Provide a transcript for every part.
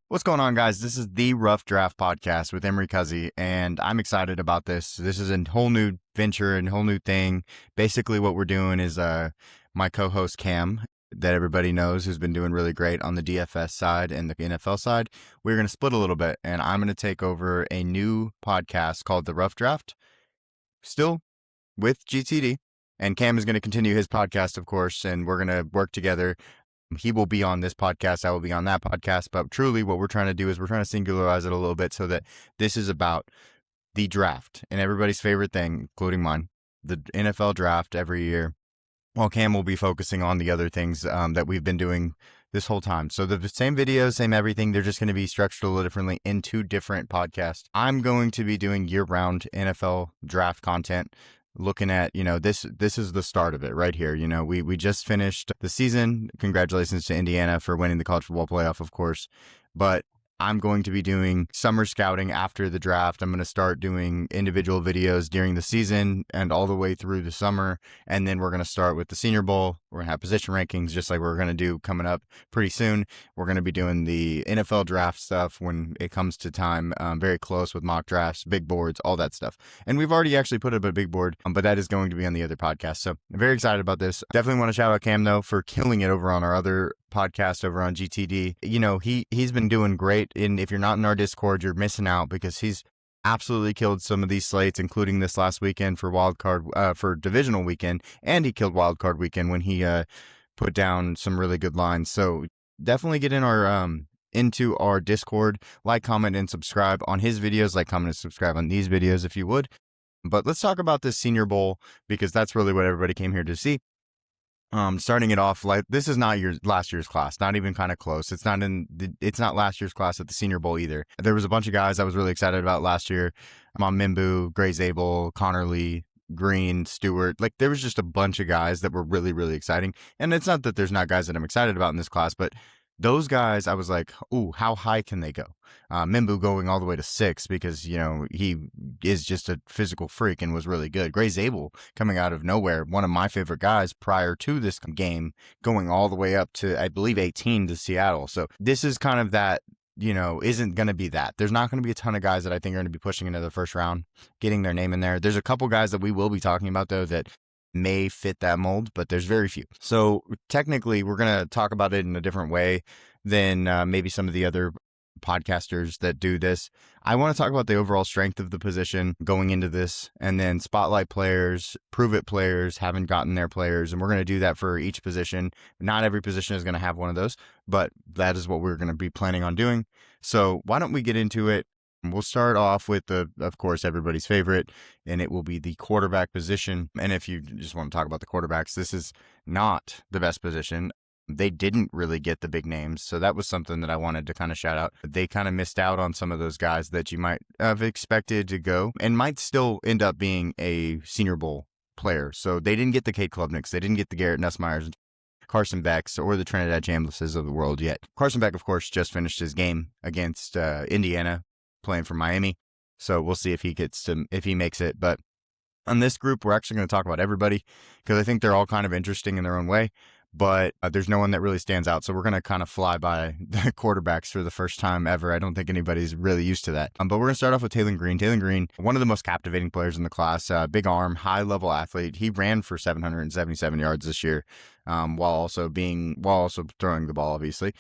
What's going on, guys? This is the Rough Draft Podcast with Emery Cuzzy, and I'm excited about this. This is a whole new venture and whole new thing. Basically, what we're doing is my co-host Cam, that everybody knows, who's been doing really great on the DFS side and the NFL side. We're going to split a little bit, and I'm going to take over a new podcast called The Rough Draft, still with GTD. And Cam is going to continue his podcast, of course, and we're going to work together. He will be on this podcast. I will be on that podcast. But truly what we're trying to do is we're trying to singularize it a little bit so that this is about the draft and everybody's favorite thing, including mine, the NFL draft every year. While Cam will be focusing on the other things that we've been doing this whole time. So the same videos, same everything. They're just going to be structured a little differently in two different podcasts. I'm going to be doing year-round NFL draft content, looking at, this is the start of it right here. We just finished the season. Congratulations to Indiana for winning the college football playoff, of course. But I'm going to be doing summer scouting after the draft. I'm going to start doing individual videos during the season and all the way through the summer. And then we're going to start with the Senior Bowl. We're going to have position rankings, just like we're going to do coming up pretty soon. We're going to be doing the NFL draft stuff when it comes to time, very close with mock drafts, big boards, all that stuff. And we've already actually put up a big board, but that is going to be on the other podcast. So I'm very excited about this. Definitely want to shout out Cam, though, for killing it over on our other podcast over on GTD. He's been doing great. And if you're not in our Discord, you're missing out, because he's absolutely killed some of these slates, including this last weekend for for divisional weekend. And he killed wildcard weekend when he put down some really good lines. So definitely get in into our Discord, like, comment, and subscribe on his videos, like, comment, and subscribe on these videos if you would. But let's talk about this Senior Bowl, because that's really what everybody came here to see. Starting it off, like, this is not last year's class, not even kind of close. It's not last year's class at the Senior Bowl either. There was a bunch of guys I was really excited about last year. I'm on Mimbu, Gray Zabel, Connor Lee, Green, Stewart. Like, there was just a bunch of guys that were really, really exciting. And it's not that there's not guys that I'm excited about in this class, but those guys, I was like, ooh, how high can they go? Mimbu going all the way to 6 because, he is just a physical freak and was really good. Gray Zabel coming out of nowhere, one of my favorite guys prior to this game, going all the way up to, I believe, 18 to Seattle. So this is kind of that, isn't going to be that. There's not going to be a ton of guys that I think are going to be pushing into the first round, getting their name in there. There's a couple guys that we will be talking about, though, that may fit that mold, but there's very few. So technically, we're going to talk about it in a different way than maybe some of the other podcasters that do this. I want to talk about the overall strength of the position going into this, and then spotlight players, prove it players, haven't gotten their players, and we're going to do that for each position. Not every position is going to have one of those, but that is what we're going to be planning on doing. So why don't we get into it? We'll start off with of course, everybody's favorite, and it will be the quarterback position. And if you just want to talk about the quarterbacks, this is not the best position. They didn't really get the big names. So that was something that I wanted to kind of shout out. They kind of missed out on some of those guys that you might have expected to go and might still end up being a Senior Bowl player. So they didn't get the Cade Klubniks. They didn't get the Garrett Nussmeyers, Carson Becks, or the Trinidad Chamblises of the world yet. Carson Beck, of course, just finished his game against Indiana, playing for Miami. So we'll see if he makes it. But on this group, we're actually going to talk about everybody, because I think they're all kind of interesting in their own way, but there's no one that really stands out. So we're going to kind of fly by the quarterbacks for the first time ever. I don't think anybody's really used to that. But we're going to start off with Taylor Green. Taylor Green, one of the most captivating players in the class, big arm, high level athlete. He ran for 777 yards this year, while also throwing the ball, obviously.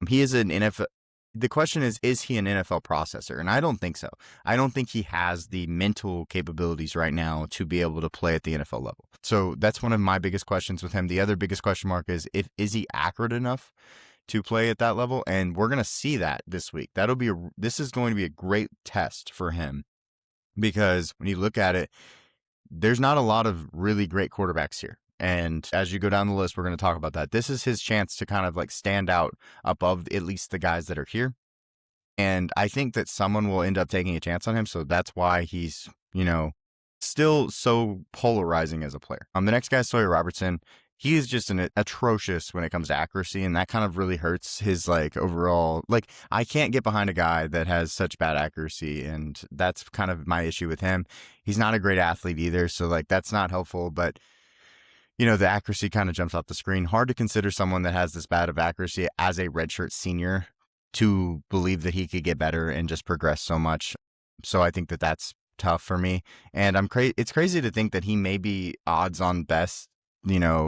He is an NFL. The question is he an NFL processor? And I don't think so. I don't think he has the mental capabilities right now to be able to play at the NFL level. So that's one of my biggest questions with him. The other biggest question mark is is he accurate enough to play at that level? And we're going to see that this week. This is going to be a great test for him, because when you look at it, there's not a lot of really great quarterbacks here. And as you go down the list, we're going to talk about that. This is his chance to kind of like stand out above at least the guys that are here. And I think that someone will end up taking a chance on him. So that's why he's, still so polarizing as a player. The next guy is Sawyer Robertson. He is just atrocious when it comes to accuracy, and that kind of really hurts his overall. I can't get behind a guy that has such bad accuracy, and that's kind of my issue with him. He's not a great athlete either, so that's not helpful. But the accuracy kind of jumps off the screen. Hard to consider someone that has this bad of accuracy as a redshirt senior to believe that he could get better and just progress so much. So I think that that's tough for me. And it's crazy to think that he may be odds on best,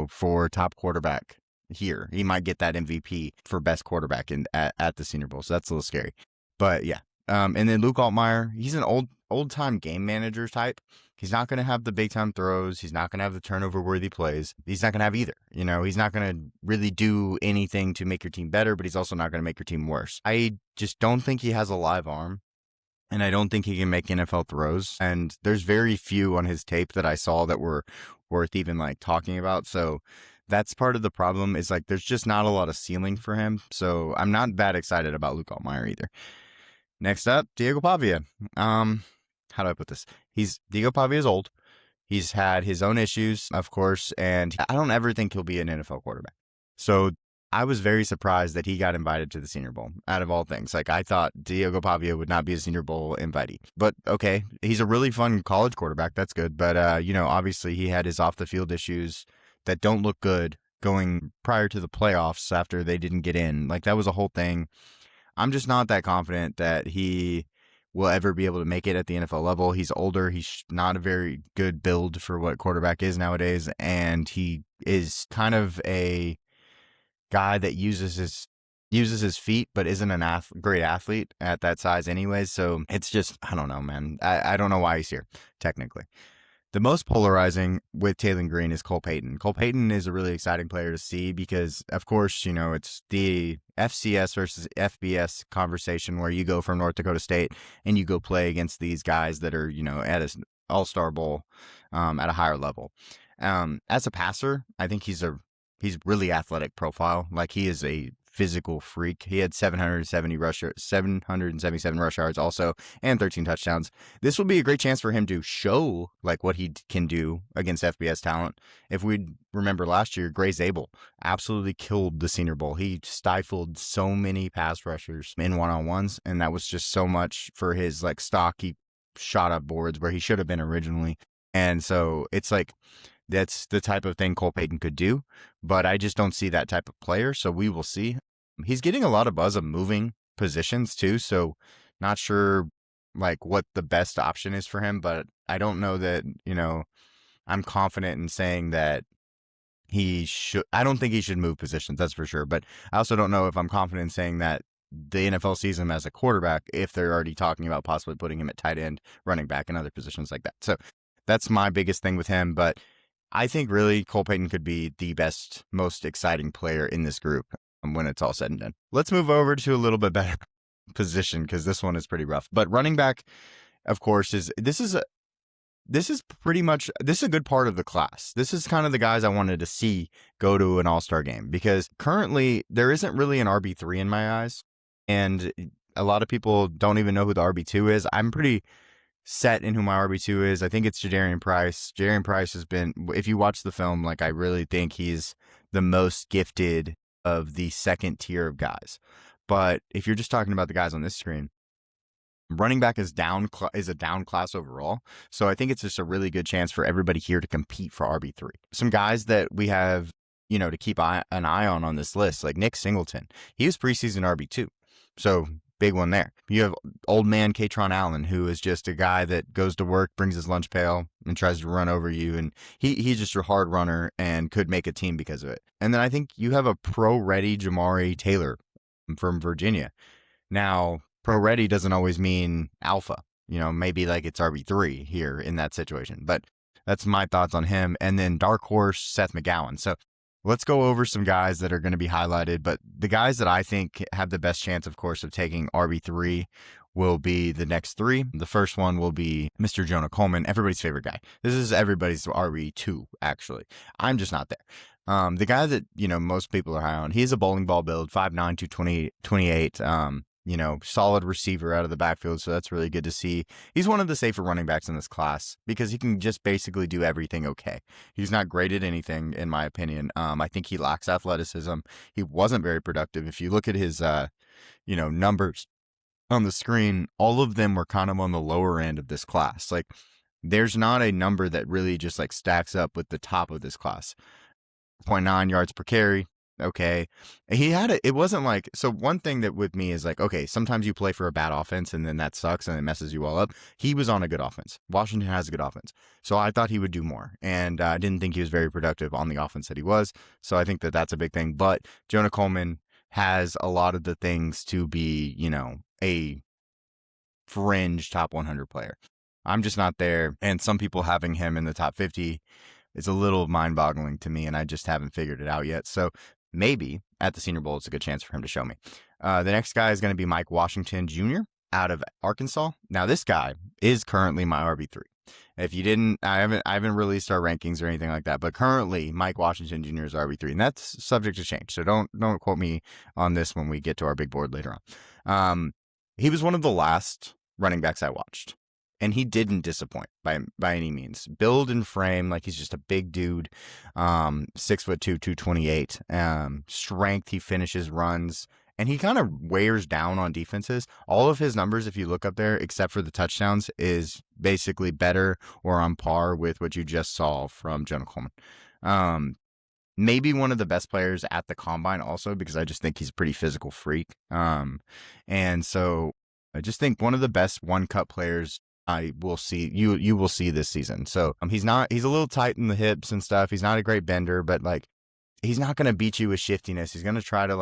for top quarterback here. He might get that MVP for best quarterback at the Senior Bowl. So that's a little scary. But yeah. And then Luke Altmaier, he's an old time game manager type. He's not going to have the big time throws. He's not going to have the turnover worthy plays. He's not going to have either. He's not going to really do anything to make your team better, but he's also not going to make your team worse. I just don't think he has a live arm, and I don't think he can make NFL throws. And there's very few on his tape that I saw that were worth even like talking about. So that's part of the problem, is like there's just not a lot of ceiling for him. So I'm not that excited about Luke Altmaier either. Next up, Diego Pavia. How do I put this? Diego Pavia is old. He's had his own issues, of course, and I don't ever think he'll be an NFL quarterback. So I was very surprised that he got invited to the Senior Bowl, out of all things. Like, I thought Diego Pavia would not be a Senior Bowl invitee. But, okay, he's a really fun college quarterback. That's good. But, obviously he had his off-the-field issues that don't look good going prior to the playoffs after they didn't get in. Like, that was a whole thing. I'm just not that confident that he will ever be able to make it at the NFL level. He's older. He's not a very good build for what quarterback is nowadays. And he is kind of a guy that uses his feet, but isn't a great athlete at that size anyways. So it's just, I don't know, man. I don't know why he's here, technically. The most polarizing with Taylen Green is Cole Payton. Cole Payton is a really exciting player to see because, of course, it's the FCS versus FBS conversation where you go from North Dakota State and you go play against these guys that are, at an All-Star Bowl at a higher level. As a passer, I think he's really athletic profile. Like, he is a physical freak. He had 777 rush yards also, and 13 touchdowns. This will be a great chance for him to show like what he can do against FBS talent. If we remember last year, Gray Zabel absolutely killed the Senior Bowl. He stifled so many pass rushers in one-on-ones, and that was just so much for his like stock. He shot up boards where he should have been originally. And so it's like, that's the type of thing Cole Payton could do, but I just don't see that type of player. So we will see. He's getting a lot of buzz of moving positions too. So not sure like what the best option is for him, but I don't know that, I'm confident in saying that I don't think he should move positions. That's for sure. But I also don't know if I'm confident in saying that the NFL sees him as a quarterback if they're already talking about possibly putting him at tight end, running back, and other positions like that. So that's my biggest thing with him. But I think really Cole Payton could be the best, most exciting player in this group when it's all said and done. Let's move over to a little bit better position because this one is pretty rough. But running back, of course, this is a good part of the class. This is kind of the guys I wanted to see go to an all-star game because currently there isn't really an RB3 in my eyes. And a lot of people don't even know who the RB2 is. I'm pretty set in who my RB2 is. I think it's Jadarian Price. Jadarian Price has been, if you watch the film, like I really think he's the most gifted of the second tier of guys. But if you're just talking about the guys on this screen, running back is a down class overall. So I think it's just a really good chance for everybody here to compete for RB3. Some guys that we have, to keep an eye on this list, like Nick Singleton. He was preseason RB2. So big one there. You have old man Katron Allen, who is just a guy that goes to work, brings his lunch pail, and tries to run over you. And he's just a hard runner and could make a team because of it. And then I think you have a pro-ready Jamari Taylor from Virginia. Now, pro-ready doesn't always mean alpha. Maybe like it's RB3 here in that situation. But that's my thoughts on him. And then dark horse Seth McGowan. So let's go over some guys that are going to be highlighted, but the guys that I think have the best chance, of course, of taking RB3 will be the next three. The first one will be Mr. Jonah Coleman, everybody's favorite guy. This is everybody's RB2, actually. I'm just not there. The guy that, most people are high on, he's a bowling ball build, 5'9", 228, solid receiver out of the backfield. So that's really good to see. He's one of the safer running backs in this class because he can just basically do everything okay. He's not great at anything, in my opinion. I think he lacks athleticism. He wasn't very productive. If you look at his, numbers on the screen, all of them were kind of on the lower end of this class. Like, there's not a number that really just like stacks up with the top of this class. 0.9 yards per carry. Okay. It wasn't like, so one thing that with me is like, okay, sometimes you play for a bad offense and then that sucks and it messes you all up. He was on a good offense. Washington has a good offense. So I thought he would do more. And I didn't think he was very productive on the offense that he was. So I think that that's a big thing. But Jonah Coleman has a lot of the things to be, a fringe top 100 player. I'm just not there. And some people having him in the top 50 is a little mind-boggling to me, and I just haven't figured it out yet. So maybe at the Senior Bowl, it's a good chance for him to show me. The next guy is going to be Mike Washington Jr. out of Arkansas. Now, this guy is currently my RB3. If you didn't, I haven't released our rankings or anything like that, but currently Mike Washington Jr. is RB3, and that's subject to change. So don't quote me on this when we get to our big board later on. He was one of the last running backs I watched. And he didn't disappoint by any means. Build and frame, like he's just a big dude, 6'2", 228. Strength, he finishes runs, and he kind of wears down on defenses. All of his numbers, if you look up there, except for the touchdowns, is basically better or on par with what you just saw from Jonah Coleman. Maybe one of the best players at the combine also, because I just think he's a pretty physical freak. And so I just think one of the best one-cut players I will see you will see this season. So he's a little tight in the hips and stuff. He's not a great bender, but like he's not going to beat you with shiftiness. He's going to try to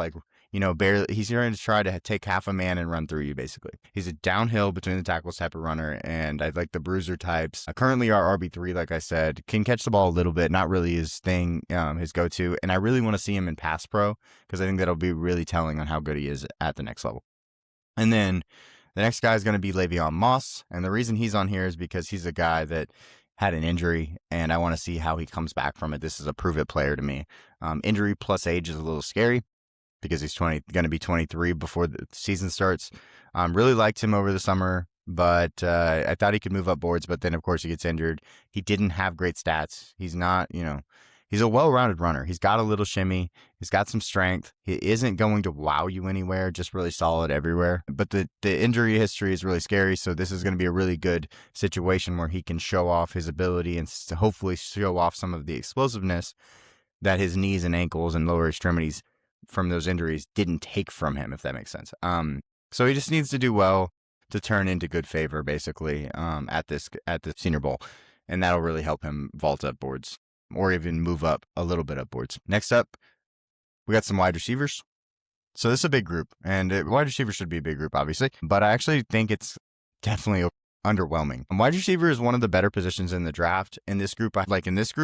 he's going to try to take half a man and run through you basically. He's a downhill between the tackles type of runner, and I like the bruiser types. Currently our RB3, like I said, can catch the ball a little bit, not really his thing, his go-to. And I really want to see him in pass pro because I think that'll be really telling on how good he is at the next level. And then the next guy is going to be Le'Veon Moss, and the reason he's on here is because he's a guy that had an injury, and I want to see how he comes back from it. This is a prove-it player to me. Injury plus age is a little scary because he's going to be 23 before the season starts. Really liked him over the summer, but I thought he could move up boards, but then, of course, he gets injured. He didn't have great stats. He's not, he's a well-rounded runner. He's got a little shimmy. He's got some strength. He isn't going to wow you anywhere, just really solid everywhere. But the injury history is really scary, so this is going to be a really good situation where he can show off his ability and hopefully show off some of the explosiveness that his knees and ankles and lower extremities from those injuries didn't take from him, if that makes sense. So he just needs to do well to turn into good favor, basically, at the Senior Bowl, and that'll really help him vault up boards, or even move up a little bit upwards. Next up, we got some wide receivers. So this is a big group, and wide receiver should be a big group, obviously, but I actually think it's definitely underwhelming. Wide receiver is one of the better positions in the draft. In this group,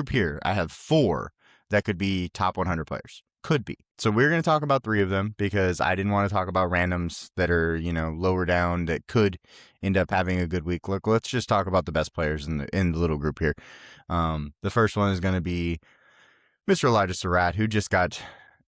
here, I have 4 that could be top 100 players. Could be. So we're going to talk about 3 of them because I didn't want to talk about randoms that are, lower down that could end up having a good week. Look, let's just talk about the best players in the little group here. The first one is going to be Mr. Elijah Surratt, who just got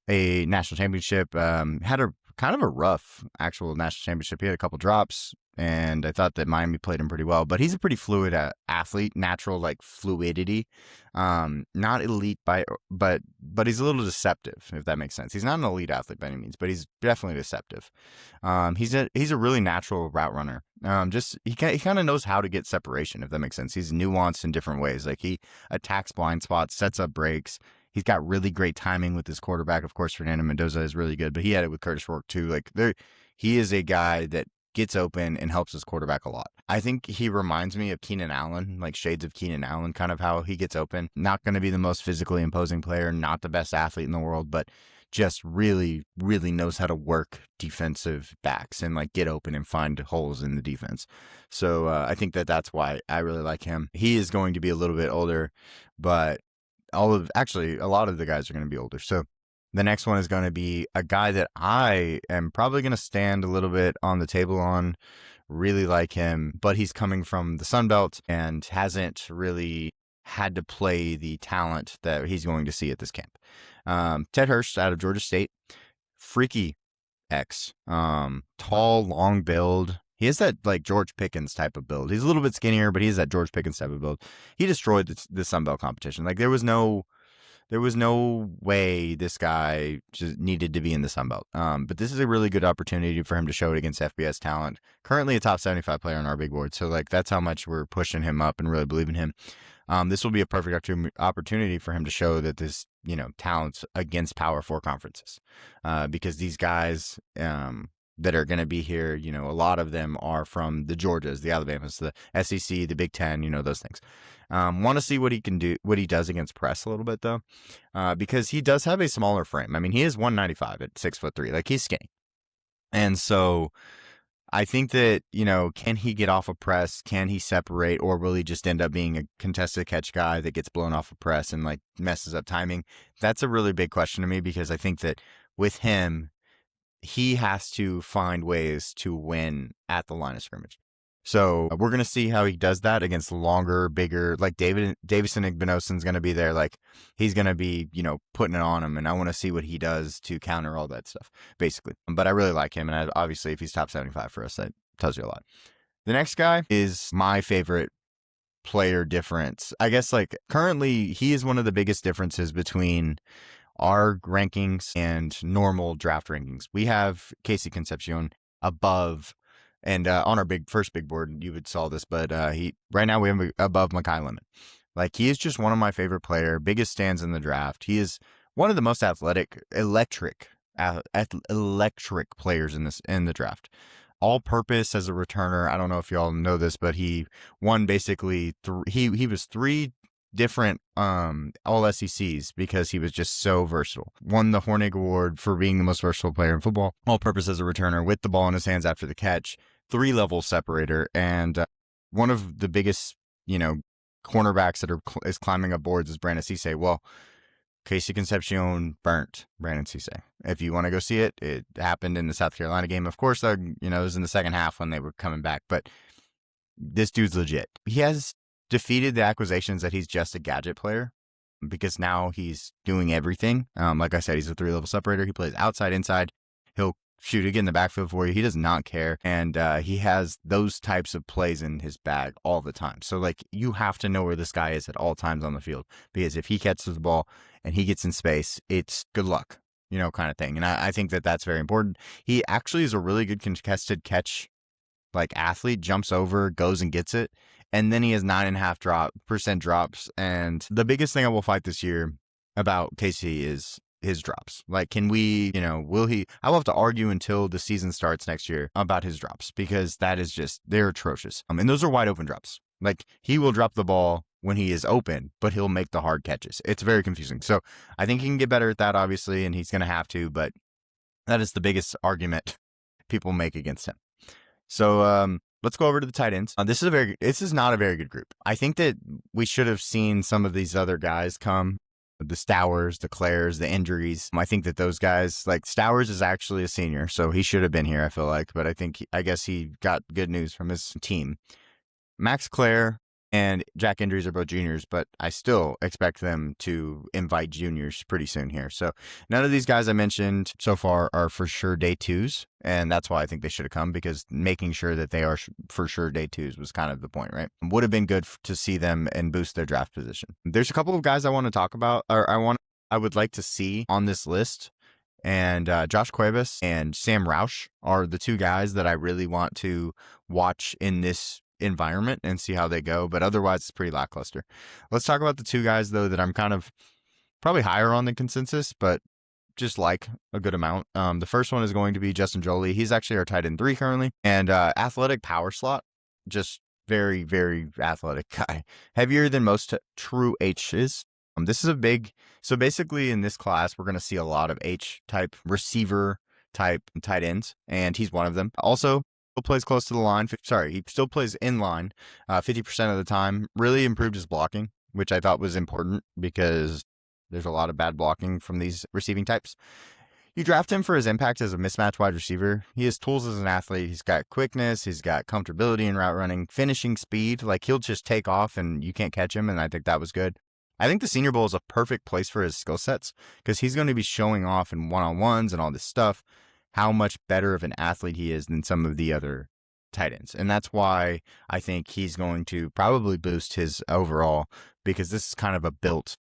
a national championship, had a kind of a rough actual national championship. He had a couple drops, and I thought that Miami played him pretty well, but he's a pretty fluid athlete, natural like fluidity, not elite but he's a little deceptive, if that makes sense. He's not an elite athlete by any means, but he's definitely deceptive. He's a really natural route runner. He kind of knows how to get separation, if that makes sense. He's nuanced in different ways. Like he attacks blind spots, sets up breaks. He's got really great timing with his quarterback. Of course, Fernando Mendoza is really good, but he had it with Curtis Rourke too. Like he is a guy that gets open and helps his quarterback a lot. I think he reminds me of Keenan Allen, like shades of Keenan Allen, kind of how he gets open. Not going to be the most physically imposing player, not the best athlete in the world, but just really, really knows how to work defensive backs and like get open and find holes in the defense. So I think that's why I really like him. He is going to be a little bit older, but a lot of the guys are going to be older. So the next one is going to be a guy that I am probably going to stand a little bit on the table on. Really like him, but he's coming from the Sun Belt and hasn't really had to play the talent that he's going to see at this camp. Ted Hurst out of Georgia State, freaky X, tall, long build. He has that like George Pickens type of build. He's a little bit skinnier, but he has that George Pickens type of build. He destroyed the Sun Belt competition. Like there was no way this guy just needed to be in the Sun Belt. But this is a really good opportunity for him to show it against FBS talent. Currently a top 75 player on our big board. So like that's how much we're pushing him up and really believe in him. This will be a perfect opportunity for him to show that this, talent's against Power 4 conferences, because these guys that are going to be here, a lot of them are from the Georgias, the Alabamas, the SEC, the Big Ten, those things. Want to see what he can do, what he does against press a little bit though, because he does have a smaller frame. I mean, he is 195 at 6'3", like he's skinny, and so I think that, can he get off a press? Can he separate? Or will he just end up being a contested catch guy that gets blown off a press and like messes up timing? That's a really big question to me, because I think that with him, he has to find ways to win at the line of scrimmage. So we're going to see how he does that against longer, bigger, like Davison Igbenoson's going to be there. Like he's going to be, putting it on him. And I want to see what he does to counter all that stuff, basically. But I really like him. And obviously, if he's top 75 for us, that tells you a lot. The next guy is my favorite player difference. I guess like currently he is one of the biggest differences between our rankings and normal draft rankings. We have Casey Concepcion above. And on our first big board, you would saw this, but right now we have him above Mekhi Lemon. Like he is just one of my favorite player, biggest stands in the draft. He is one of the most electric players in the draft. All purpose as a returner. I don't know if y'all know this, but he won basically he was 3 different all SECs because he was just so versatile. Won the Hornig Award for being the most versatile player in football, all purpose as a returner, with the ball in his hands after the catch, 3-level separator, and one of the biggest, cornerbacks that is climbing up boards is Brandon Cisse. Well, Casey Concepcion burnt Brandon Cisse. If you want to go see it, it happened in the South Carolina game. Of course, it was in the second half when they were coming back, but this dude's legit. He has defeated the accusations that he's just a gadget player, because now he's doing everything. Like I said, he's a 3-level separator. He plays outside, inside. He'll shoot again in the backfield for you. He does not care. And he has those types of plays in his bag all the time. So like you have to know where this guy is at all times on the field, because if he catches the ball and he gets in space, it's good luck, kind of thing. And I think that that's very important. He actually is a really good contested catch like athlete, jumps over, goes and gets it. And then he has 9.5% drops. And the biggest thing I will fight this year about Casey is his drops. Like, can we, will he? I will have to argue until the season starts next year about his drops, because that is just, they're atrocious. And those are wide open drops. Like, he will drop the ball when he is open, but he'll make the hard catches. It's very confusing. So I think he can get better at that, obviously, and he's going to have to. But that is the biggest argument people make against him. So, let's go over to the tight ends. This is not a very good group. I think that we should have seen some of these other guys come. The Stowers, the Claires, the injuries. I think that those guys, like Stowers is actually a senior, so he should have been here, I feel like. But I guess he got good news from his team. Max Claire and Jack Indries are both juniors, but I still expect them to invite juniors pretty soon here. So none of these guys I mentioned so far are for sure day 2s. And that's why I think they should have come, because making sure that they are for sure day 2s was kind of the point, right? Would have been good to see them and boost their draft position. There's a couple of guys I want to talk about, or I would like to see on this list. And Josh Cuevas and Sam Roush are the 2 guys that I really want to watch in this environment and see how they go. But otherwise, it's pretty lackluster. Let's talk about the 2 guys, though, that I'm kind of probably higher on the consensus, but just like a good amount. The first one is going to be Justin Jolie. He's actually our tight end 3 currently, and athletic power slot, just very, very athletic guy. Heavier than most true H's. This is a big, so basically in this class, we're going to see a lot of H-type receiver type tight ends, and he's one of them. Also, still plays close to the line. He still plays in line 50% of the time. Really improved his blocking, which I thought was important, because there's a lot of bad blocking from these receiving types. You draft him for his impact as a mismatch wide receiver. He has tools as an athlete. He's got quickness. He's got comfortability in route running, finishing speed. Like, he'll just take off and you can't catch him, and I think that was good. I think the Senior Bowl is a perfect place for his skill sets, because he's going to be showing off in one-on-ones and all this stuff, how much better of an athlete he is than some of the other tight ends. And that's why I think he's going to probably boost his overall, because this is kind of a built,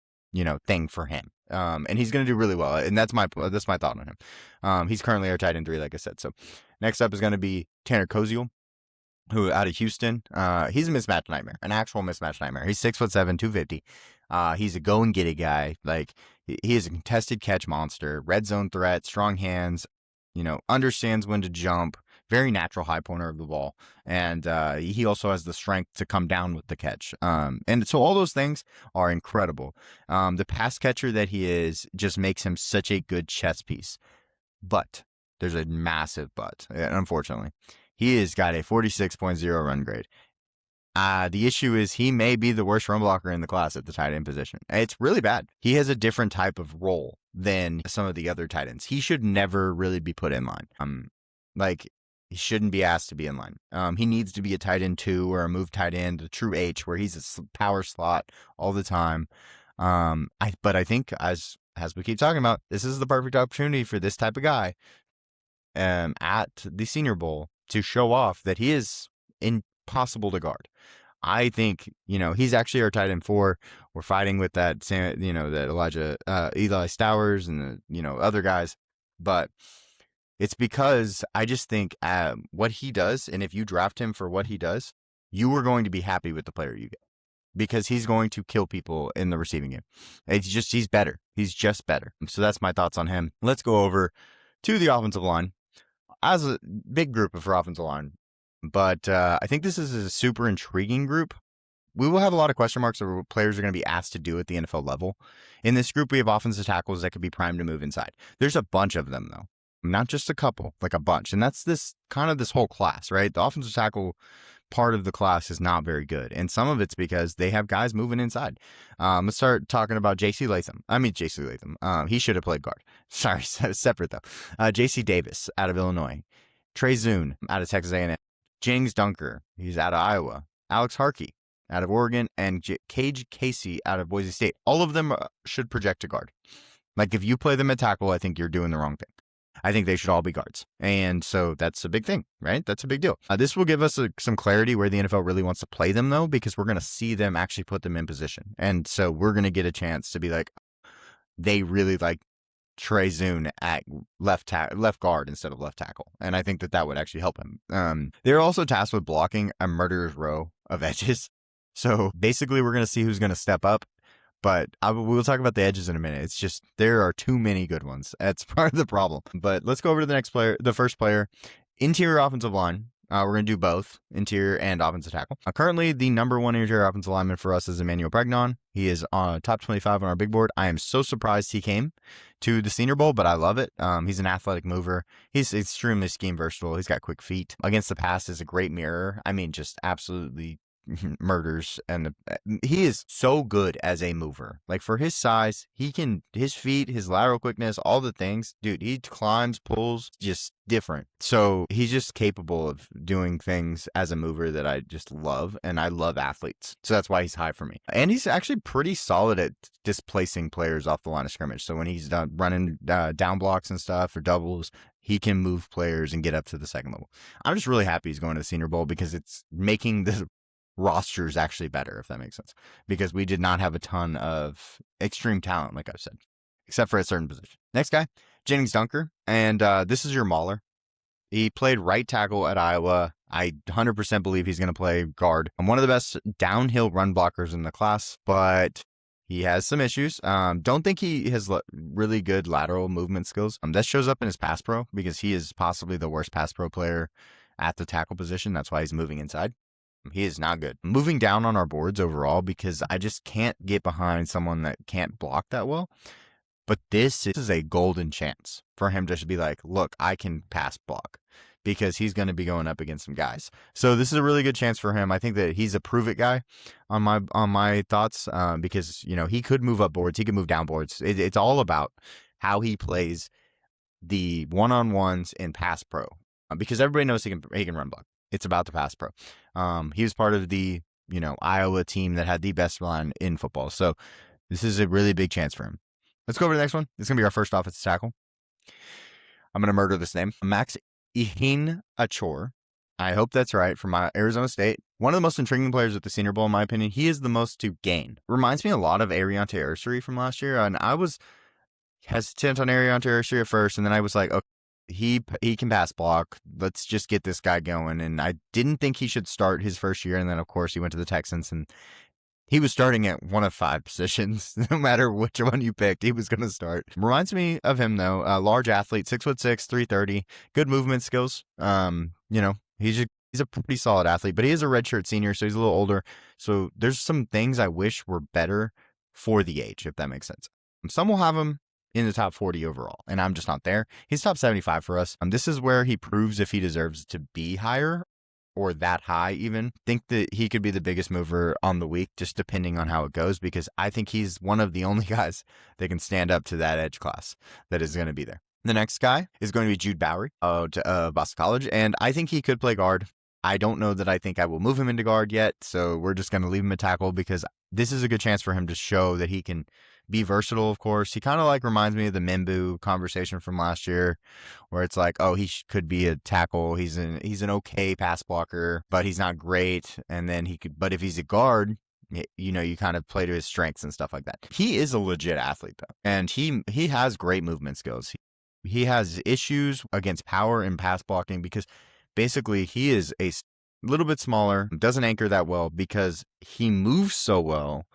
thing for him. And he's going to do really well. And that's my thought on him. He's currently our tight end 3, like I said. So next up is going to be Tanner Koziel. who out of Houston. He's a mismatch nightmare, an actual mismatch nightmare. He's 6'7", 250. He's a go and get it guy. Like, he is a contested catch monster, red zone threat, strong hands, understands when to jump, very natural high pointer of the ball. And he also has the strength to come down with the catch. And so all those things are incredible. The pass catcher that he is just makes him such a good chess piece. But there's a massive but, unfortunately. He has got a 46.0 run grade. The issue is he may be the worst run blocker in the class at the tight end position. It's really bad. He has a different type of role than some of the other tight ends. He should never really be put in line. He shouldn't be asked to be in line. He needs to be a tight end 2 or a move tight end, a true H, where he's a power slot all the time. But I think, as we keep talking about, this is the perfect opportunity for this type of guy at the Senior Bowl to show off that he is impossible to guard. I think, he's actually our tight end 4. We're fighting with that, that Eli Stowers and the, other guys. But it's because I just think what he does, and if you draft him for what he does, you are going to be happy with the player you get, because he's going to kill people in the receiving game. He's better. He's just better. So that's my thoughts on him. Let's go over to the offensive line. As a big group for offensive line, but I think this is a super intriguing group. We will have a lot of question marks of what players are going to be asked to do at the NFL level. In this group, we have offensive tackles that could be primed to move inside. There's a bunch of them, though. Not just a couple, like a bunch. And that's this whole class, right? The offensive tackle part of the class is not very good. And some of it's because they have guys moving inside. Let's start talking about J.C. Latham. He should have played guard. Sorry, separate though. J.C. Davis out of Illinois. Trey Zune out of Texas A&M. Jings Dunker, he's out of Iowa. Alex Harkey out of Oregon. And Cage Casey out of Boise State. All of them should project to guard. Like, if you play them at tackle, I think you're doing the wrong thing. I think they should all be guards. And so that's a big thing, right? That's a big deal. This will give us some clarity where the NFL really wants to play them, though, because we're going to see them actually put them in position. And so we're going to get a chance to be like, they really like Trey Zune at left guard instead of left tackle. And I think that would actually help him. They're also tasked with blocking a murderer's row of edges. So basically, we're going to see who's going to step up. But we'll talk about the edges in a minute. It's just there are too many good ones. That's part of the problem. But let's go over to the next player, the first player, interior offensive line. We're going to do both interior and offensive tackle. Currently, the number 1 interior offensive lineman for us is Emmanuel Pregnon. He is on top 25 on our big board. I am so surprised he came to the Senior Bowl, but I love it. He's an athletic mover. He's extremely scheme versatile. He's got quick feet. Against the pass is a great mirror. I mean, just absolutely murders. And he is so good as a mover. Like, for his size, his feet, his lateral quickness, all the things, dude, he climbs, pulls, just different. So he's just capable of doing things as a mover that I just love. And I love athletes. So that's why he's high for me. And he's actually pretty solid at displacing players off the line of scrimmage. So when he's done running down blocks and stuff or doubles, he can move players and get up to the second level. I'm just really happy he's going to the Senior Bowl, because it's making the rosters actually better, if that makes sense, because we did not have a ton of extreme talent, like I've said, except for a certain position. Next guy, Jennings Dunker, and this is your mauler. He played right tackle at Iowa. I 100% believe he's going to play guard. I'm one of the best downhill run blockers in the class, but he has some issues. Don't think he has really good lateral movement skills. That shows up in his pass pro, because he is possibly the worst pass pro player at the tackle position. That's why he's moving inside. He is not good. Moving down on our boards overall, because I just can't get behind someone that can't block that well. But this is a golden chance for him to be like, look, I can pass block, because he's going to be going up against some guys. So this is a really good chance for him. I think that he's a prove it guy on my thoughts, because, he could move up boards. He could move down boards. It's all about how he plays the one-on-ones in pass pro, because everybody knows he can run block. It's about the pass pro. He was part of the, Iowa team that had the best line in football. So this is a really big chance for him. Let's go over to the next one. This is going to be our first offensive tackle. I'm going to murder this name. Max Iheanacho. I hope that's right, from Arizona State. One of the most intriguing players at the Senior Bowl, in my opinion. He is the most to gain. Reminds me a lot of Ariante Ursary from last year. And I was hesitant on Ariante Ursary at first. And then I was like, okay, he can pass block. Let's just get this guy going. And I didn't think he should start his first year. And then, of course, he went to the Texans and he was starting at one of 5 positions. No matter which one you picked, he was going to start. Reminds me of him, though. A large athlete, 6'6", 330, good movement skills. He's a pretty solid athlete, but he is a redshirt senior, so he's a little older. So there's some things I wish were better for the age, if that makes sense. Some will have him in the top 40 overall, and I'm just not there. He's top 75 for us. This is where he proves if he deserves to be higher or that high even. Think that he could be the biggest mover on the week, just depending on how it goes, because I think he's one of the only guys that can stand up to that edge class that is going to be there. The next guy is going to be Jude Bowery to Boston College, and I think he could play guard. I don't know that I think I will move him into guard yet, so we're just going to leave him at tackle because this is a good chance for him to show that he can be versatile, of course. He kind of reminds me of the Mimbu conversation from last year, where it's like, oh, he could be a tackle. He's an okay pass blocker, but he's not great. And then but if he's a guard, you kind of play to his strengths and stuff like that. He is a legit athlete, though, and he has great movement skills. He has issues against power and pass blocking because basically he is a little bit smaller, doesn't anchor that well because he moves so well.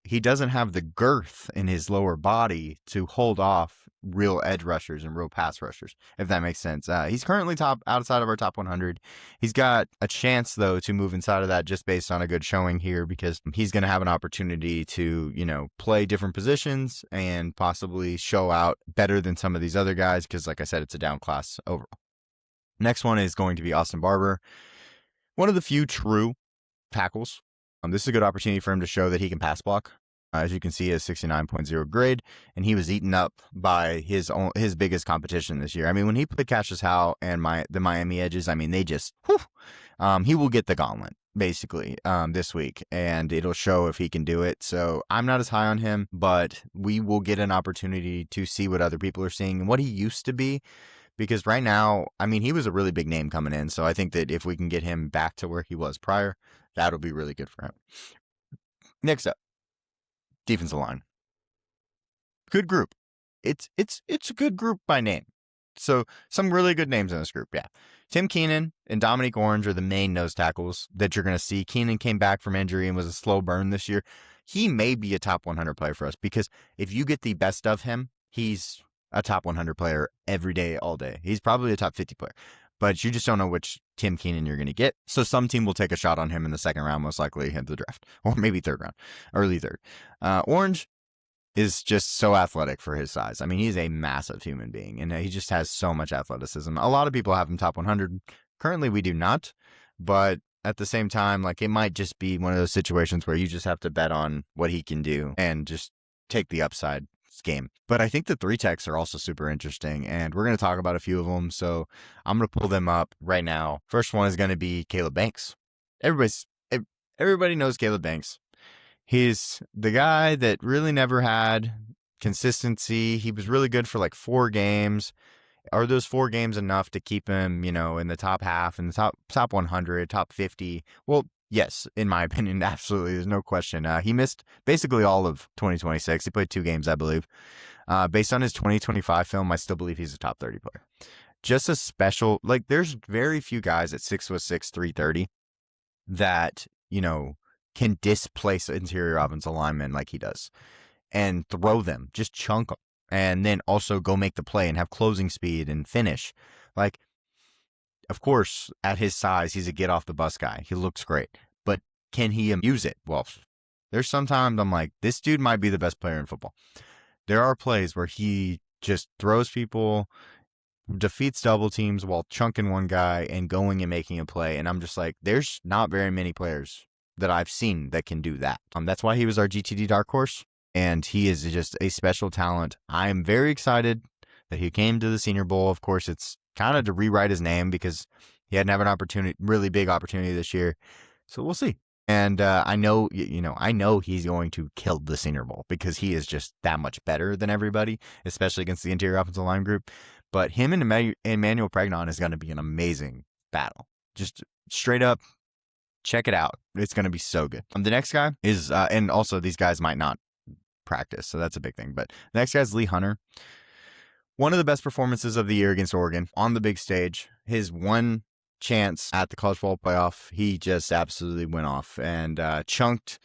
He doesn't have the girth in his lower body to hold off real edge rushers and real pass rushers, if that makes sense. He's currently outside of our top 100. He's got a chance, though, to move inside of that just based on a good showing here because he's going to have an opportunity to, play different positions and possibly show out better than some of these other guys because, like I said, it's a down class overall. Next one is going to be Austin Barber, one of the few true tackles. This is a good opportunity for him to show that he can pass block. As you can see, he has 69.0 grade, and he was eaten up by his biggest competition this year. I mean, when he played Cassius Howe and the Miami Edges, I mean, they just, he will get the gauntlet, basically, this week, and it'll show if he can do it. So I'm not as high on him, but we will get an opportunity to see what other people are seeing and what he used to be. Because right now, I mean, he was a really big name coming in. So I think that if we can get him back to where he was prior, that'll be really good for him. Next up, defensive line. Good group. It's a good group by name. So some really good names in this group, yeah. Tim Keenan and Dominique Orange are the main nose tackles that you're going to see. Keenan came back from injury and was a slow burn this year. He may be a top 100 player for us because if you get the best of him, he's a top 100 player every day, all day. He's probably a top 50 player, but you just don't know which Tim Keenan you're going to get. So some team will take a shot on him in the second round, most likely in the draft, or maybe third round, early third. Orange is just so athletic for his size. I mean, he's a massive human being, and he just has so much athleticism. A lot of people have him top 100. Currently, we do not, but at the same time, it might just be one of those situations where you just have to bet on what he can do and just take the upside game. But I think the 3 techs are also super interesting, and we're going to talk about a few of them. So I'm going to pull them up right now. First one is going to be Caleb Banks. Everybody knows Caleb Banks. He's the guy that really never had consistency. He was really good for 4 games. Are those 4 games enough to keep him, in the top half, in the top 100, top 50? Well, yes, in my opinion, absolutely. There's no question. He missed basically all of 2026. He played 2 games, I believe. Based on his 2025 film, I still believe he's a top 30 player. Just a special, there's very few guys at 6'6", 330 that, can displace interior offensive linemen like he does and throw them, just chunk them, and then also go make the play and have closing speed and finish. Of course, at his size, he's a get-off-the-bus guy. He looks great. But can he use it? Well, there's sometimes I'm like, this dude might be the best player in football. There are plays where he just throws people, defeats double teams while chunking one guy and going and making a play. And I'm just like, there's not very many players that I've seen that can do that. That's why he was our GTD dark horse. And he is just a special talent. I am very excited that he came to the Senior Bowl. Of course, it's kind of to rewrite his name because he hadn't have an opportunity, really big opportunity this year. So we'll see. And I know he's going to kill the Senior Bowl because he is just that much better than everybody, especially against the interior offensive line group. But him and Emmanuel Pregnon is going to be an amazing battle. Just straight up, check it out. It's going to be so good. The next guy is, and also these guys might not practice, so that's a big thing. But the next guy is Lee Hunter. One of the best performances of the year against Oregon on the big stage. His one chance at the college football playoff, he just absolutely went off and chunked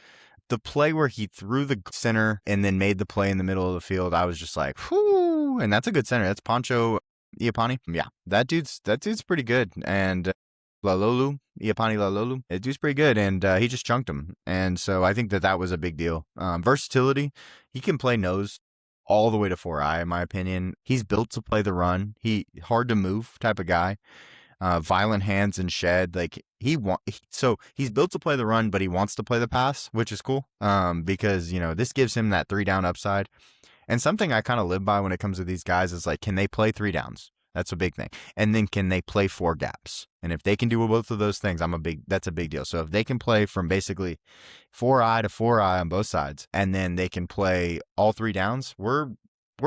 the play where he threw the center and then made the play in the middle of the field. I was just like, whoo, and that's a good center. That's Pancho Iapani. Yeah, that dude's pretty good. And Lalolu, Iapani Lalolu, that dude's pretty good, and he just chunked him. And so I think that was a big deal. Versatility, he can play nose all the way to 4-eye, in my opinion. He's built to play the run. He hard to move type of guy. Violent hands and shed. Like so he's built to play the run, but he wants to play the pass, which is cool. Because this gives him that 3-down upside. And something I kind of live by when it comes to these guys is like, can they play 3 downs? That's a big thing. And then can they play 4 gaps? And if they can do both of those things, that's a big deal. So if they can play from basically 4-eye to 4-eye on both sides, and then they can play all 3 downs, we're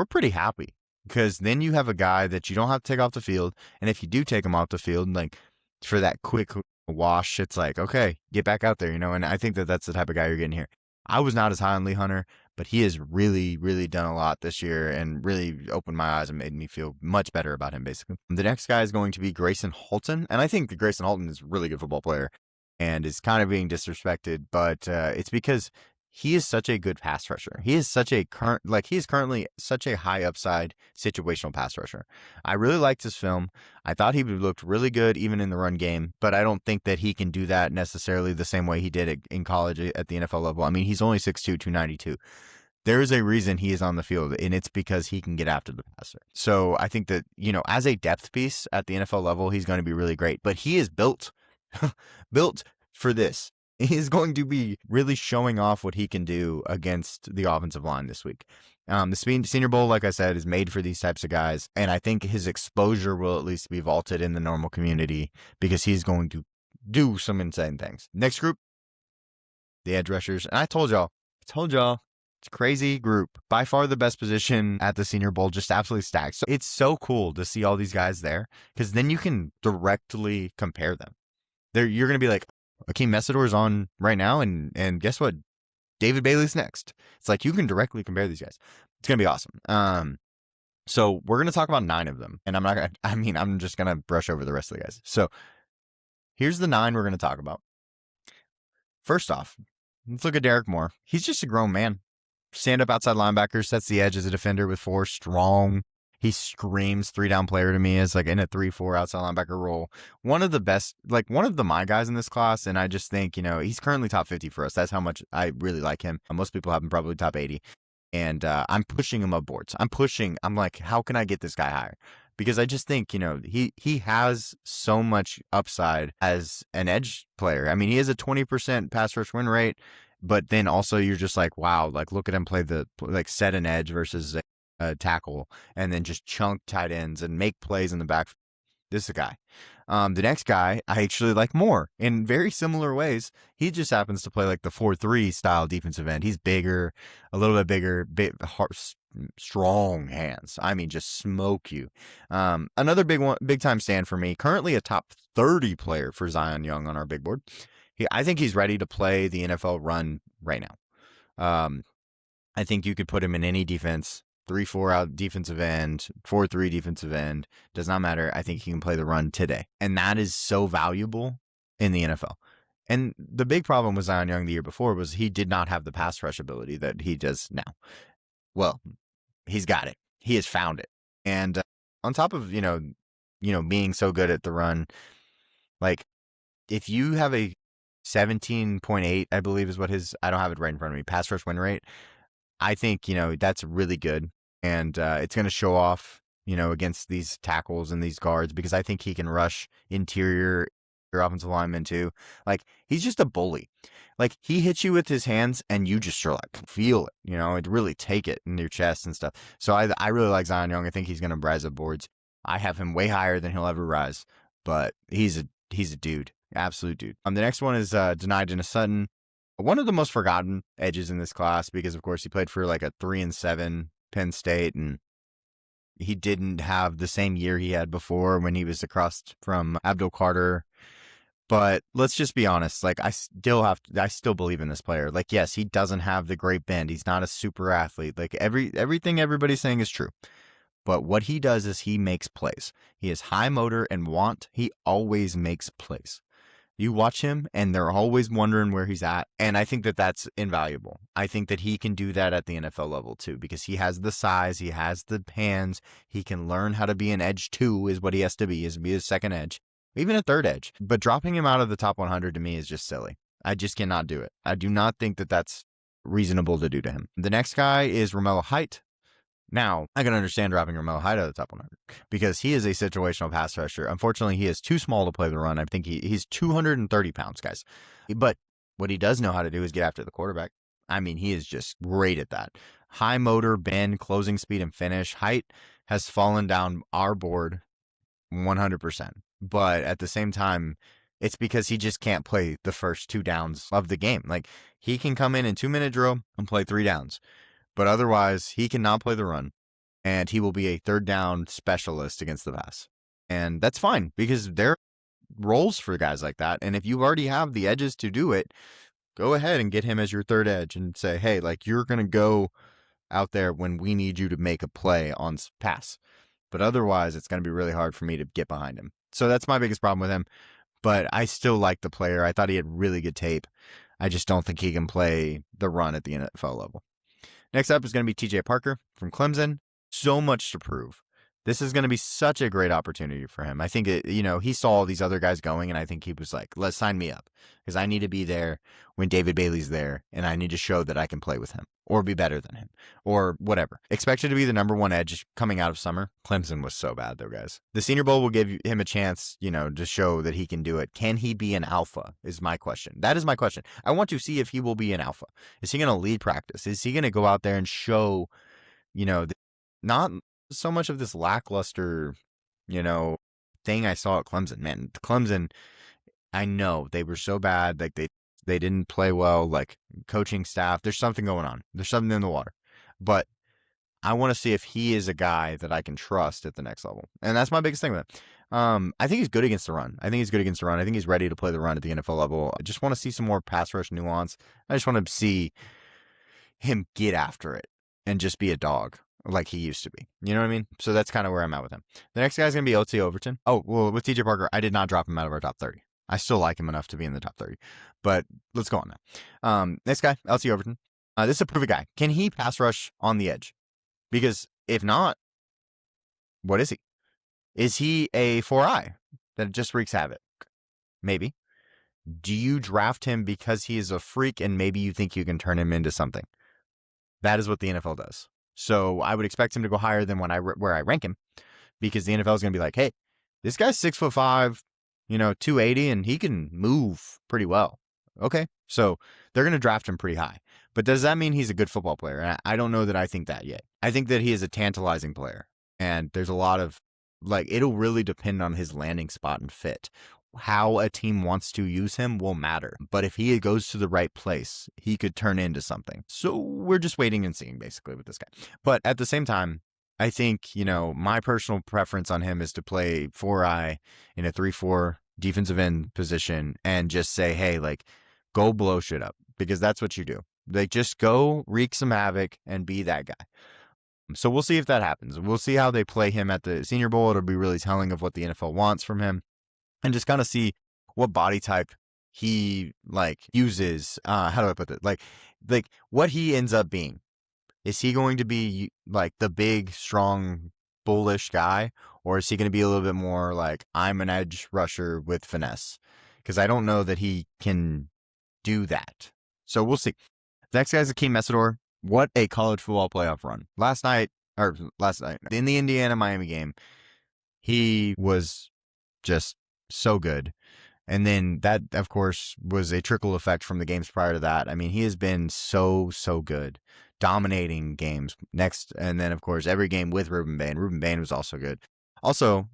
pretty happy. Because then you have a guy that you don't have to take off the field. And if you do take him off the field, like for that quick wash, it's like, okay, get back out there, And I think that that's the type of guy you're getting here. I was not as high on Lee Hunter, but he has really, really done a lot this year and really opened my eyes and made me feel much better about him, basically. The next guy is going to be Grayson Halton. And I think that Grayson Halton is a really good football player and is kind of being disrespected, but it's because he is such a good pass rusher. He is currently such a high upside situational pass rusher. I really liked his film. I thought he looked really good even in the run game, but I don't think that he can do that necessarily the same way he did it in college at the NFL level. I mean, he's only 6'2", 292. There is a reason he is on the field, and it's because he can get after the passer. So I think that, as a depth piece at the NFL level, he's going to be really great, but he is built for this. He's going to be really showing off what he can do against the offensive line this week. The Senior Bowl, like I said, is made for these types of guys, and I think his exposure will at least be vaulted in the normal community because he's going to do some insane things. Next group, the edge rushers. And I told y'all, it's a crazy group. By far the best position at the Senior Bowl, just absolutely stacked. So it's so cool to see all these guys there because then you can directly compare them. You're going to be like, Akeem Messidor's on right now, and guess what? David Bailey's next. It's like you can directly compare these guys. It's gonna be awesome. So we're gonna talk about 9 of them, and I'm just gonna brush over the rest of the guys. So here's the 9 we're gonna talk about. First off, let's look at Derek Moore. He's just a grown man. Stand up outside linebacker, sets the edge as a defender with 4, strong. He screams 3-down player to me as like in a 3-4 outside linebacker role. One of the best, like one of my guys in this class. And I just think, he's currently top 50 for us. That's how much I really like him. Most people have him probably top 80. And I'm pushing him up boards. I'm like, how can I get this guy higher? Because I just think, he has so much upside as an edge player. I mean, he has a 20% pass rush win rate, but then also you're just like, wow, like look at him play set an edge versus a tackle and then just chunk tight ends and make plays in the back. This is a guy. The next guy I actually like more in very similar ways. He just happens to play like the 4-3 style defensive end. He's bigger, a little bit bigger, strong hands. I mean, just smoke you. Another big time stand for me. Currently a top 30 player for Zion Young on our big board. I think he's ready to play the NFL run right now. I think you could put him in any defense. 3-4 out defensive end, 4-3 defensive end, does not matter. I think he can play the run today. And that is so valuable in the NFL. And the big problem with Zion Young the year before was he did not have the pass rush ability that he does now. Well, he's got it. He has found it. And on top of, being so good at the run, like if you have a 17.8, I believe is what I don't have it right in front of me, pass rush win rate, I think, that's really good. And it's going to show off, against these tackles and these guards because I think he can rush interior offensive linemen too. Like, he's just a bully. Like, he hits you with his hands and you just feel it, it'd really take it in your chest and stuff. So I really like Zion Young. I think he's going to rise up boards. I have him way higher than he'll ever rise, but he's a dude, absolute dude. The next one is Denai Sutton. One of the most forgotten edges in this class because, of course, he played for like a 3-7 Penn State, and he didn't have the same year he had before when he was across from Abdul Carter. But let's just be honest. Like, I still believe in this player. Like, yes, he doesn't have the great bend. He's not a super athlete. Like everything everybody's saying is true. But what he does is he makes plays. He is high motor and want. He always makes plays. You watch him and they're always wondering where he's at. And I think that that's invaluable. I think that he can do that at the NFL level too, because he has the size, he has the hands, he can learn how to be an edge too, is what he has to be a second edge, even a third edge. But dropping him out of the top 100 to me is just silly. I just cannot do it. I do not think that that's reasonable to do to him. The next guy is Romello Height. Now, I can understand dropping Romello Height out of the top 100 because he is a situational pass rusher. Unfortunately, he is too small to play the run. I think he's 230 pounds, guys. But what he does know how to do is get after the quarterback. I mean, he is just great at that. High motor, bend, closing speed, and finish. Height has fallen down our board 100%. But at the same time, it's because he just can't play the first 2 downs of the game. Like, he can come in 2-minute drill and play 3 downs. But otherwise, he cannot play the run, and he will be a third down specialist against the pass. And that's fine, because there are roles for guys like that. And if you already have the edges to do it, go ahead and get him as your third edge and say, hey, like, you're going to go out there when we need you to make a play on pass. But otherwise, it's going to be really hard for me to get behind him. So that's my biggest problem with him. But I still like the player. I thought he had really good tape. I just don't think he can play the run at the NFL level. Next up is going to be TJ Parker from Clemson. So much to prove. This is going to be such a great opportunity for him. I think, he saw all these other guys going, and I think he was like, let's sign me up because I need to be there when David Bailey's there, and I need to show that I can play with him or be better than him or whatever. Expected to be the number 1 edge coming out of summer. Clemson was so bad, though, guys. The Senior Bowl will give him a chance, to show that he can do it. Can he be an alpha is my question. That is my question. I want to see if he will be an alpha. Is he going to lead practice? Is he going to go out there and show, not so much of this lackluster, thing I saw at Clemson. Man, Clemson, I know they were so bad. Like they didn't play well. Like coaching staff, there's something going on. There's something in the water. But I want to see if he is a guy that I can trust at the next level. And that's my biggest thing with him. I think he's good against the run. I think he's ready to play the run at the NFL level. I just want to see some more pass rush nuance. I just want to see him get after it and just be a dog like he used to be. You know what I mean? So that's kind of where I'm at with him. The next guy's going to be OT Overton. Oh, well, with TJ Parker, I did not drop him out of our top 30. I still like him enough to be in the top 30. But let's go on now. Next guy, LT Overton. This is a proven guy. Can he pass rush on the edge? Because if not, what is he? Is he a 4i that just wreaks havoc? Maybe. Do you draft him because he is a freak and maybe you think you can turn him into something? That is what the NFL does. So I would expect him to go higher than where I rank him, because the NFL is going to be like, hey, this guy's 6'5", 280, and he can move pretty well. Okay. So they're going to draft him pretty high. But does that mean he's a good football player? And I don't know that I think that yet. I think that he is a tantalizing player. And there's a lot of, it'll really depend on his landing spot and fit. How a team wants to use him will matter. But if he goes to the right place, he could turn into something. So we're just waiting and seeing, basically, with this guy. But at the same time, I think, my personal preference on him is to play 4i in a 3-4 defensive end position and just say, hey, go blow shit up, because that's what you do. Just go wreak some havoc and be that guy. So we'll see if that happens. We'll see how they play him at the Senior Bowl. It'll be really telling of what the NFL wants from him. And just kind of see what body type he uses. How do I put it? Like what he ends up being. Is he going to be the big, strong, bullish guy, or is he going to be a little bit more I'm an edge rusher with finesse? Because I don't know that he can do that. So we'll see. The next guy's Akeem Mesidor. What a college football playoff run! Last night in the Indiana-Miami game, he was just so good. And then that, of course, was a trickle effect from the games prior to that. I mean, he has been so good, dominating games. And then, of course, every game with Ruben Bain. Ruben Bain was also good. Also,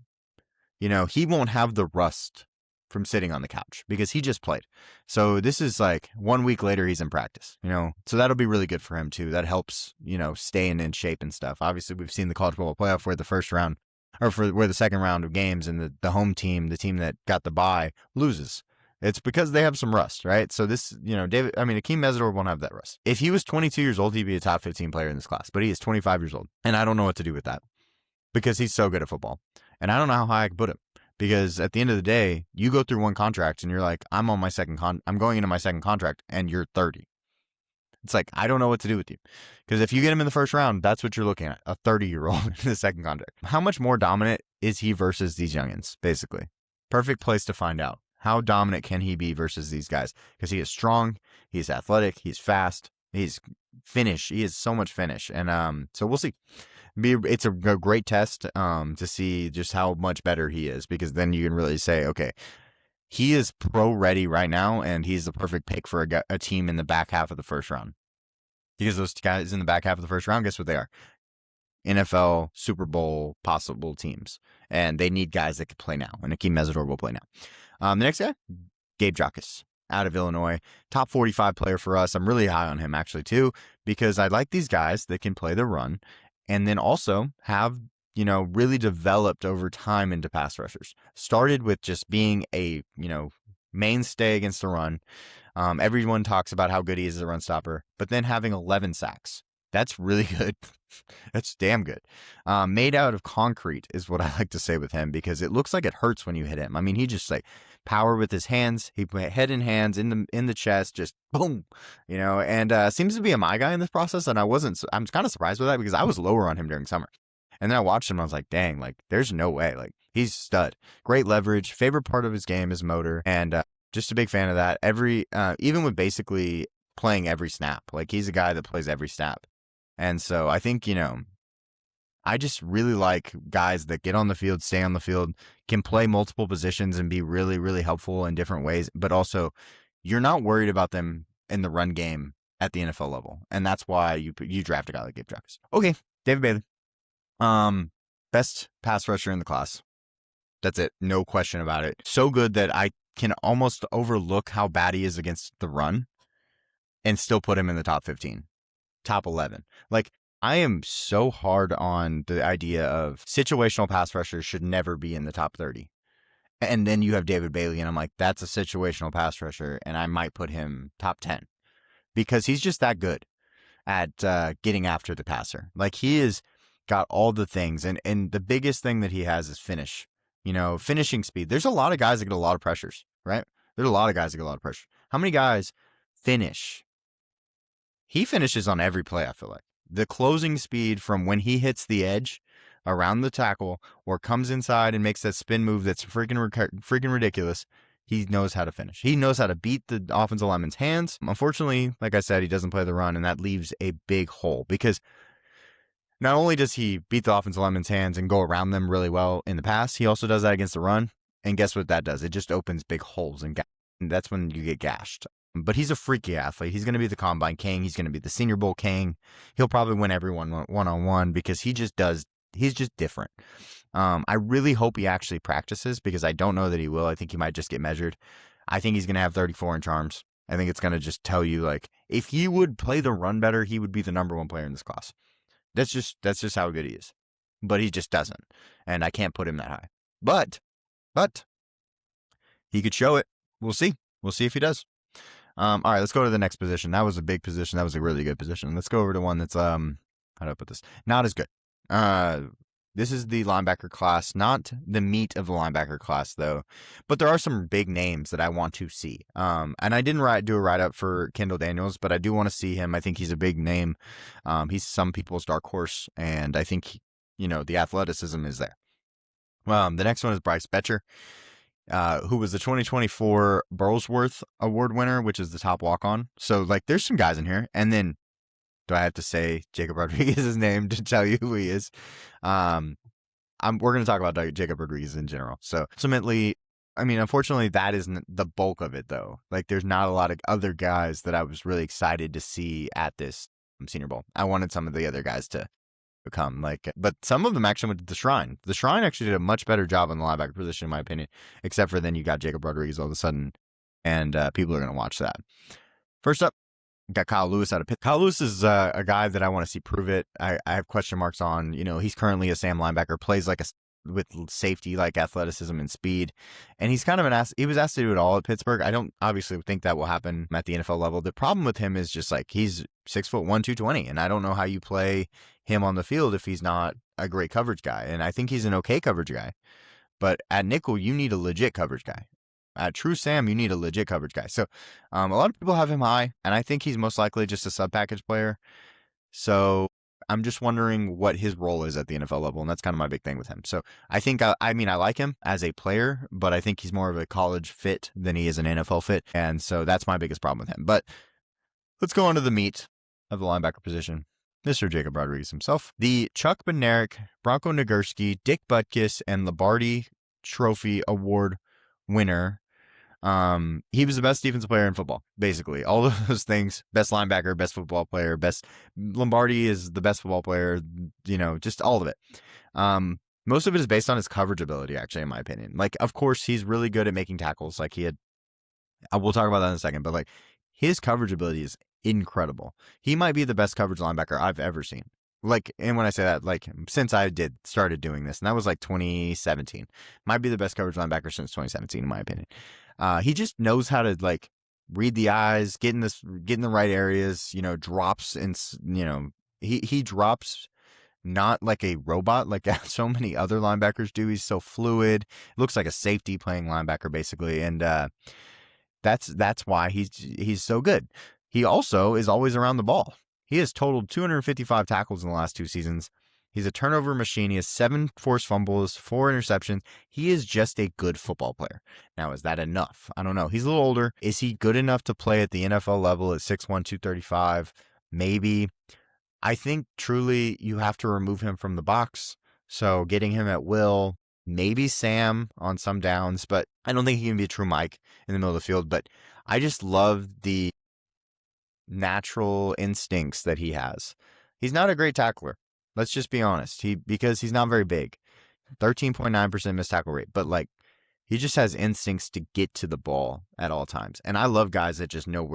he won't have the rust from sitting on the couch because he just played. So this is 1 week later, he's in practice, so that'll be really good for him too. That helps, staying in shape and stuff. Obviously, we've seen the college football playoff where the second round of games and the home team, the team that got the bye, loses. It's because they have some rust, right? So this, Akeem Mesidor won't have that rust. If he was 22 years old, he'd be a top 15 player in this class, but he is 25 years old. And I don't know what to do with that. because he's so good at football. And I don't know how high I can put him, because at the end of the day, you go through one contract and you're like, I'm going into my second contract, and you're 30. It's like, I don't know what to do with you, because if you get him in the first round, that's what you're looking at, a 30-year-old in the second contract. How much more dominant is he versus these youngins, basically? Perfect place to find out. How dominant can he be versus these guys? Because he is strong, he's athletic, he's fast, he's finish. He has so much finish. And so we'll see. It's a great test to see just how much better he is, because then you can really say, okay, he is pro ready right now, and he's the perfect pick for a team in the back half of the first round. Because those guys in the back half of the first round, guess what they are? NFL, Super Bowl possible teams. And they need guys that can play now. And Akeem Mesidor will play now. The next guy, Gabe Jacas out of Illinois. Top 45 player for us. I'm really high on him, actually, too, because I like these guys that can play the run and then also have, really developed over time into pass rushers. Started with just being a, mainstay against the run. Everyone talks about how good he is as a run stopper, but then having 11 sacks. That's really good. That's damn good. Made out of concrete is what I like to say with him, because it looks like it hurts when you hit him. I mean, he just like power with his hands. He put head in hands in the chest, just boom, and seems to be a my guy in this process. And I'm kind of surprised with that, because I was lower on him during summer. And then I watched him and I was like, dang, like there's no way. Like he's stud. Great leverage. Favorite part of his game is motor. And just a big fan of that. Even with basically playing every snap, like he's a guy that plays every snap. And so I think, I just really like guys that get on the field, stay on the field, can play multiple positions and be really, really helpful in different ways. But also, you're not worried about them in the run game at the NFL level. And that's why you draft a guy like Gabe Jacas. Okay, David Bailey. Best pass rusher in the class. That's it. No question about it. So good that I can almost overlook how bad he is against the run and still put him in the top 15, top 11. Like, I am so hard on the idea of situational pass rushers should never be in the top 30. And then you have David Bailey, and I'm like, that's a situational pass rusher, and I might put him top 10 because he's just that good at getting after the passer. Like, he is got all the things, and the biggest thing that he has is finish. Finishing speed. There's a lot of guys that get a lot of pressures, right? There's a lot of guys that get a lot of pressure. How many guys finish? He finishes on every play, I feel like. The closing speed from when he hits the edge around the tackle or comes inside and makes that spin move that's freaking ridiculous, he knows how to finish. He knows how to beat the offensive lineman's hands. Unfortunately, like I said, he doesn't play the run, and that leaves a big hole, because not only does he beat the offensive lineman's hands and go around them really well in the pass, he also does that against the run. And guess what that does? It just opens big holes, and that's when you get gashed. But he's a freaky athlete. He's going to be the Combine King. He's going to be the Senior Bowl King. He'll probably win everyone one-on-one, because he's just different. I really hope he actually practices, because I don't know that he will. I think he might just get measured. I think he's going to have 34-inch arms. I think it's going to just tell you, like, if he would play the run better, he would be the number one player in this class. That's just how good he is. But he just doesn't. And I can't put him that high. But he could show it. We'll see. We'll see if he does. All right, let's go to the next position. That was a big position. That was a really good position. Let's go over to one that's, how do I put this? Not as good. This is the linebacker class, not the meat of the linebacker class, though. But there are some big names that I want to see. And I didn't do a write-up for Kendall Daniels, but I do want to see him. I think he's a big name. He's some people's dark horse, and I think, the athleticism is there. The next one is Bryce Betcher, who was the 2024 Burlsworth Award winner, which is the top walk-on. So, like, there's some guys in here. And then, do I have to say Jacob Rodriguez's name to tell you who he is? We're going to talk about Jacob Rodriguez in general. So, ultimately, I mean, unfortunately, that isn't the bulk of it, though. Like, there's not a lot of other guys that I was really excited to see at this Senior Bowl. I wanted some of the other guys to become but some of them actually went to the Shrine. The Shrine actually did a much better job on the linebacker position, in my opinion, except for then you got Jacob Rodriguez all of a sudden, and people are going to watch that. First up, got Kyle Lewis out of Pitt. Kyle Lewis is a guy that I want to see prove it. I have question marks on. He's currently a Sam linebacker, plays with safety, like athleticism and speed, and he's kind of he was asked to do it all at Pittsburgh. I don't obviously think that will happen at the NFL level. The problem with him is just like he's 6'1", 220, and I don't know how you play him on the field if he's not a great coverage guy. And I think he's an okay coverage guy. But at nickel, you need a legit coverage guy. At true Sam, you need a legit coverage guy. So a lot of people have him high, and I think he's most likely just a sub-package player. So I'm just wondering what his role is at the NFL level, and that's kind of my big thing with him. So I think, I like him as a player, but I think he's more of a college fit than he is an NFL fit, and so that's my biggest problem with him. But let's go on to the meat of the linebacker position. Mr. Jacob Rodriguez himself, the Chuck Bednarik, Bronco Nagurski, Dick Butkus, and Lombardi Trophy Award winner. He was the best defensive player in football, basically. All of those things, best linebacker, best football player, best Lombardi is the best football player, just all of it. Most of it is based on his coverage ability, actually, in my opinion. Like, of course, he's really good at making tackles. Like we'll talk about that in a second, but like his coverage ability is incredible. He might be the best coverage linebacker I've ever seen. Like, and when I say that, like, since I started doing this, and that was like 2017, might be the best coverage linebacker since 2017, in my opinion. He just knows how to like read the eyes, get in the right areas, drops and, he drops not like a robot, like so many other linebackers do. He's so fluid. Looks like a safety playing linebacker, basically. And, that's why he's so good. He also is always around the ball. He has totaled 255 tackles in the last 2 seasons. He's a turnover machine. He has 7 forced fumbles, 4 interceptions. He is just a good football player. Now, is that enough? I don't know. He's a little older. Is he good enough to play at the NFL level at 6'1", 235? Maybe. I think truly you have to remove him from the box. So getting him at will, maybe Sam on some downs, but I don't think he can be a true Mike in the middle of the field. But I just love the natural instincts that he has. He's not a great tackler. Let's just be honest. Because he's not very big. 13.9% missed tackle rate. But like, he just has instincts to get to the ball at all times. And I love guys that just know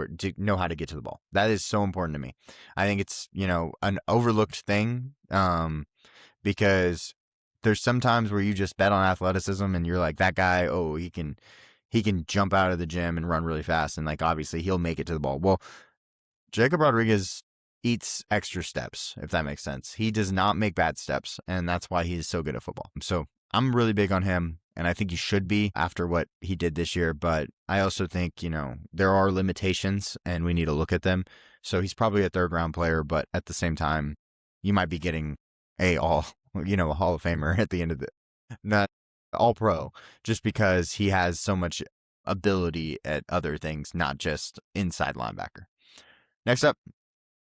how to get to the ball. That is so important to me. I think it's, an overlooked thing. Because there's some times where you just bet on athleticism and you're like, that guy, he can jump out of the gym and run really fast. And like, obviously he'll make it to the ball. Well, Jacob Rodriguez eats extra steps, if that makes sense. He does not make bad steps, and that's why he's so good at football. So I'm really big on him, and I think he should be after what he did this year. But I also think, there are limitations, and we need to look at them. So he's probably a 3rd-round player, but at the same time, you might be getting a Hall of Famer at the end of not all pro, just because he has so much ability at other things, not just inside linebacker. Next up,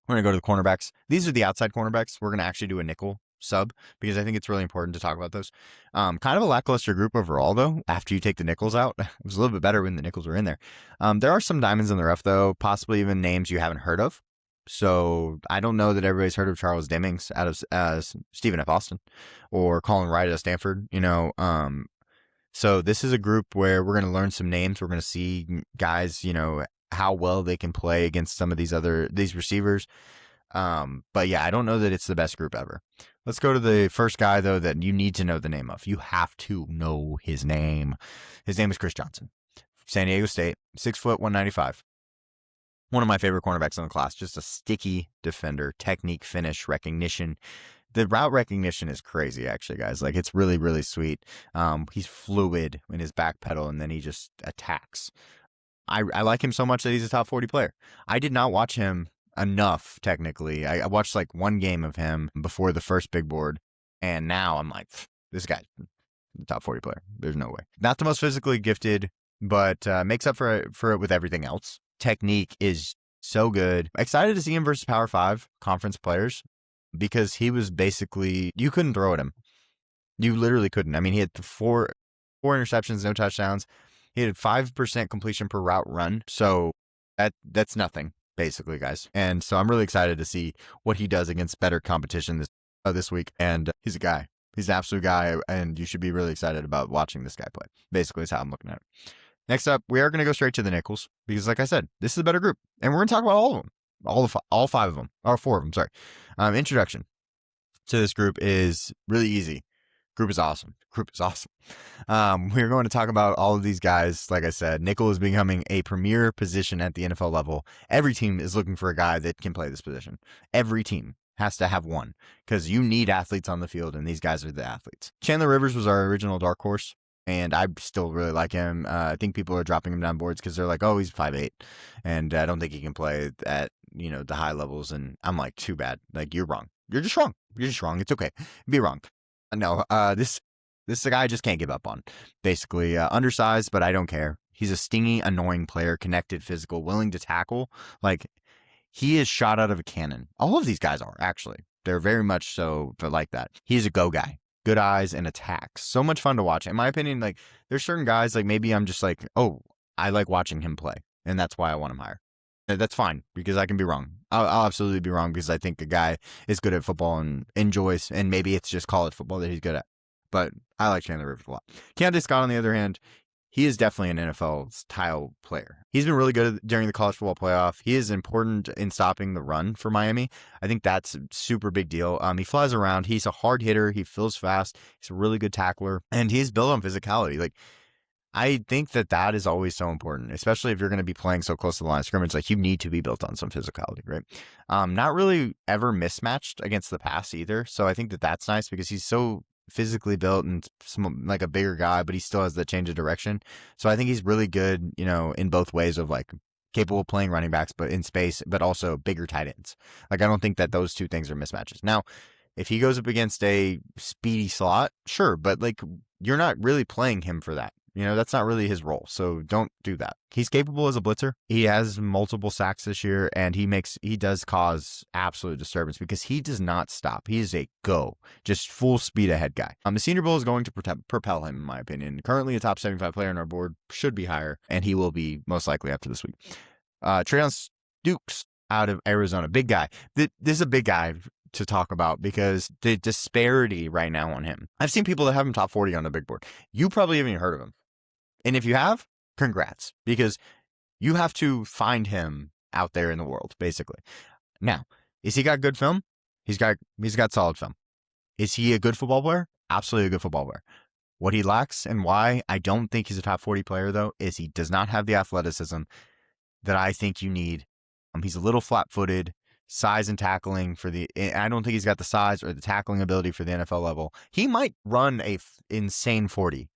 we're going to go to the cornerbacks. These are the outside cornerbacks. We're going to actually do a nickel sub because I think it's really important to talk about those. Kind of a lackluster group overall, though, after you take the nickels out. It was a little bit better when the nickels were in there. There are some diamonds in the rough, though, possibly even names you haven't heard of. So I don't know that everybody's heard of Charles Demings as Stephen F. Austin or Colin Wright at Stanford, So this is a group where we're going to learn some names. We're going to see guys, how well they can play against some of these receivers. But yeah, I don't know that it's the best group ever. Let's go to the first guy, though, that you need to know the name of. You have to know his name. His name is Chris Johnson. San Diego State, 6 foot, 195. One of my favorite cornerbacks in the class. Just a sticky defender, technique, finish, recognition. The route recognition is crazy, actually, guys. Like, it's really, really sweet. He's fluid in his back pedal, and then he just attacks. I like him so much that he's a top 40 player. I did not watch him enough, technically. I watched like one game of him before the first big board, and now I'm like, this guy's a top 40 player. There's no way. Not the most physically gifted, but makes up for it with everything else. Technique is so good. Excited to see him versus Power 5 conference players because he was basically, you couldn't throw at him. You literally couldn't. I mean, he had four interceptions, no touchdowns. He had 5% completion per route run. So that's nothing, basically, guys. And so I'm really excited to see what he does against better competition this week. And he's a guy. He's an absolute guy. And you should be really excited about watching this guy play. Basically is how I'm looking at it. Next up, we are going to go straight to the nickels because, like I said, this is a better group. And we're going to talk about all of them. All 5 of them. Or 4 of them, sorry. Introduction to this group is really easy. Group is awesome. We're going to talk about all of these guys. Like I said, nickel is becoming a premier position at the NFL level. Every team is looking for a guy that can play this position. Every team has to have one because you need athletes on the field, and these guys are the athletes. Chandler Rivers was our original dark horse, and I still really like him. I think people are dropping him down boards because they're like, oh, he's 5'8", and I don't think he can play at the high levels. And I'm like, too bad. Like, you're wrong. You're just wrong. You're just wrong. It's okay. Be wrong. No, this is a guy I just can't give up on. Basically, undersized, but I don't care. He's a stingy, annoying player, connected, physical, willing to tackle. Like, he is shot out of a cannon. All of these guys are, actually. They're very much so like that. He's a go guy. Good eyes and attacks. So much fun to watch. In my opinion, like, there's certain guys, like, maybe I'm just like, oh, I like watching him play, and that's why I want him higher. That's fine, because I can be wrong. I'll absolutely be wrong, because I think a guy is good at football and enjoys, and maybe it's just college football that he's good at. But I like Chandler Rivers a lot. Keontae Scott, on the other hand, he is definitely an NFL-style player. He's been really good during the college football playoff. He is important in stopping the run for Miami. I think that's a super big deal. He flies around. He's a hard hitter. He feels fast. He's a really good tackler, and he's built on physicality. Like, I think that is always so important, especially if you're going to be playing so close to the line of scrimmage. Like, you need to be built on some physicality, right? Not really ever mismatched against the pass either. So I think that's nice because he's so physically built and like a bigger guy, but he still has the change of direction. So I think he's really good, in both ways of like capable of playing running backs, but in space, but also bigger tight ends. Like, I don't think that those two things are mismatches. Now, if he goes up against a speedy slot, sure, but like, you're not really playing him for that. That's not really his role. So don't do that. He's capable as a blitzer. He has multiple sacks this year, and he does cause absolute disturbance because he does not stop. He is a just full speed ahead guy. The Senior Bowl is going to propel him, in my opinion. Currently a top 75 player on our board, should be higher, and he will be most likely after this week. Tre'Davious Dukes out of Arizona, big guy. This is a big guy to talk about because the disparity right now on him. I've seen people that have him top 40 on the big board. You probably haven't even heard of him. And if you have, congrats, because you have to find him out there in the world, basically. Now, is he got good film? He's got solid film. Is he a good football player? Absolutely a good football player. What he lacks and why I don't think he's a top 40 player, though, is he does not have the athleticism that I think you need. He's a little flat-footed. Size and tackling I don't think he's got the size or the tackling ability for the NFL level. He might run a insane 40.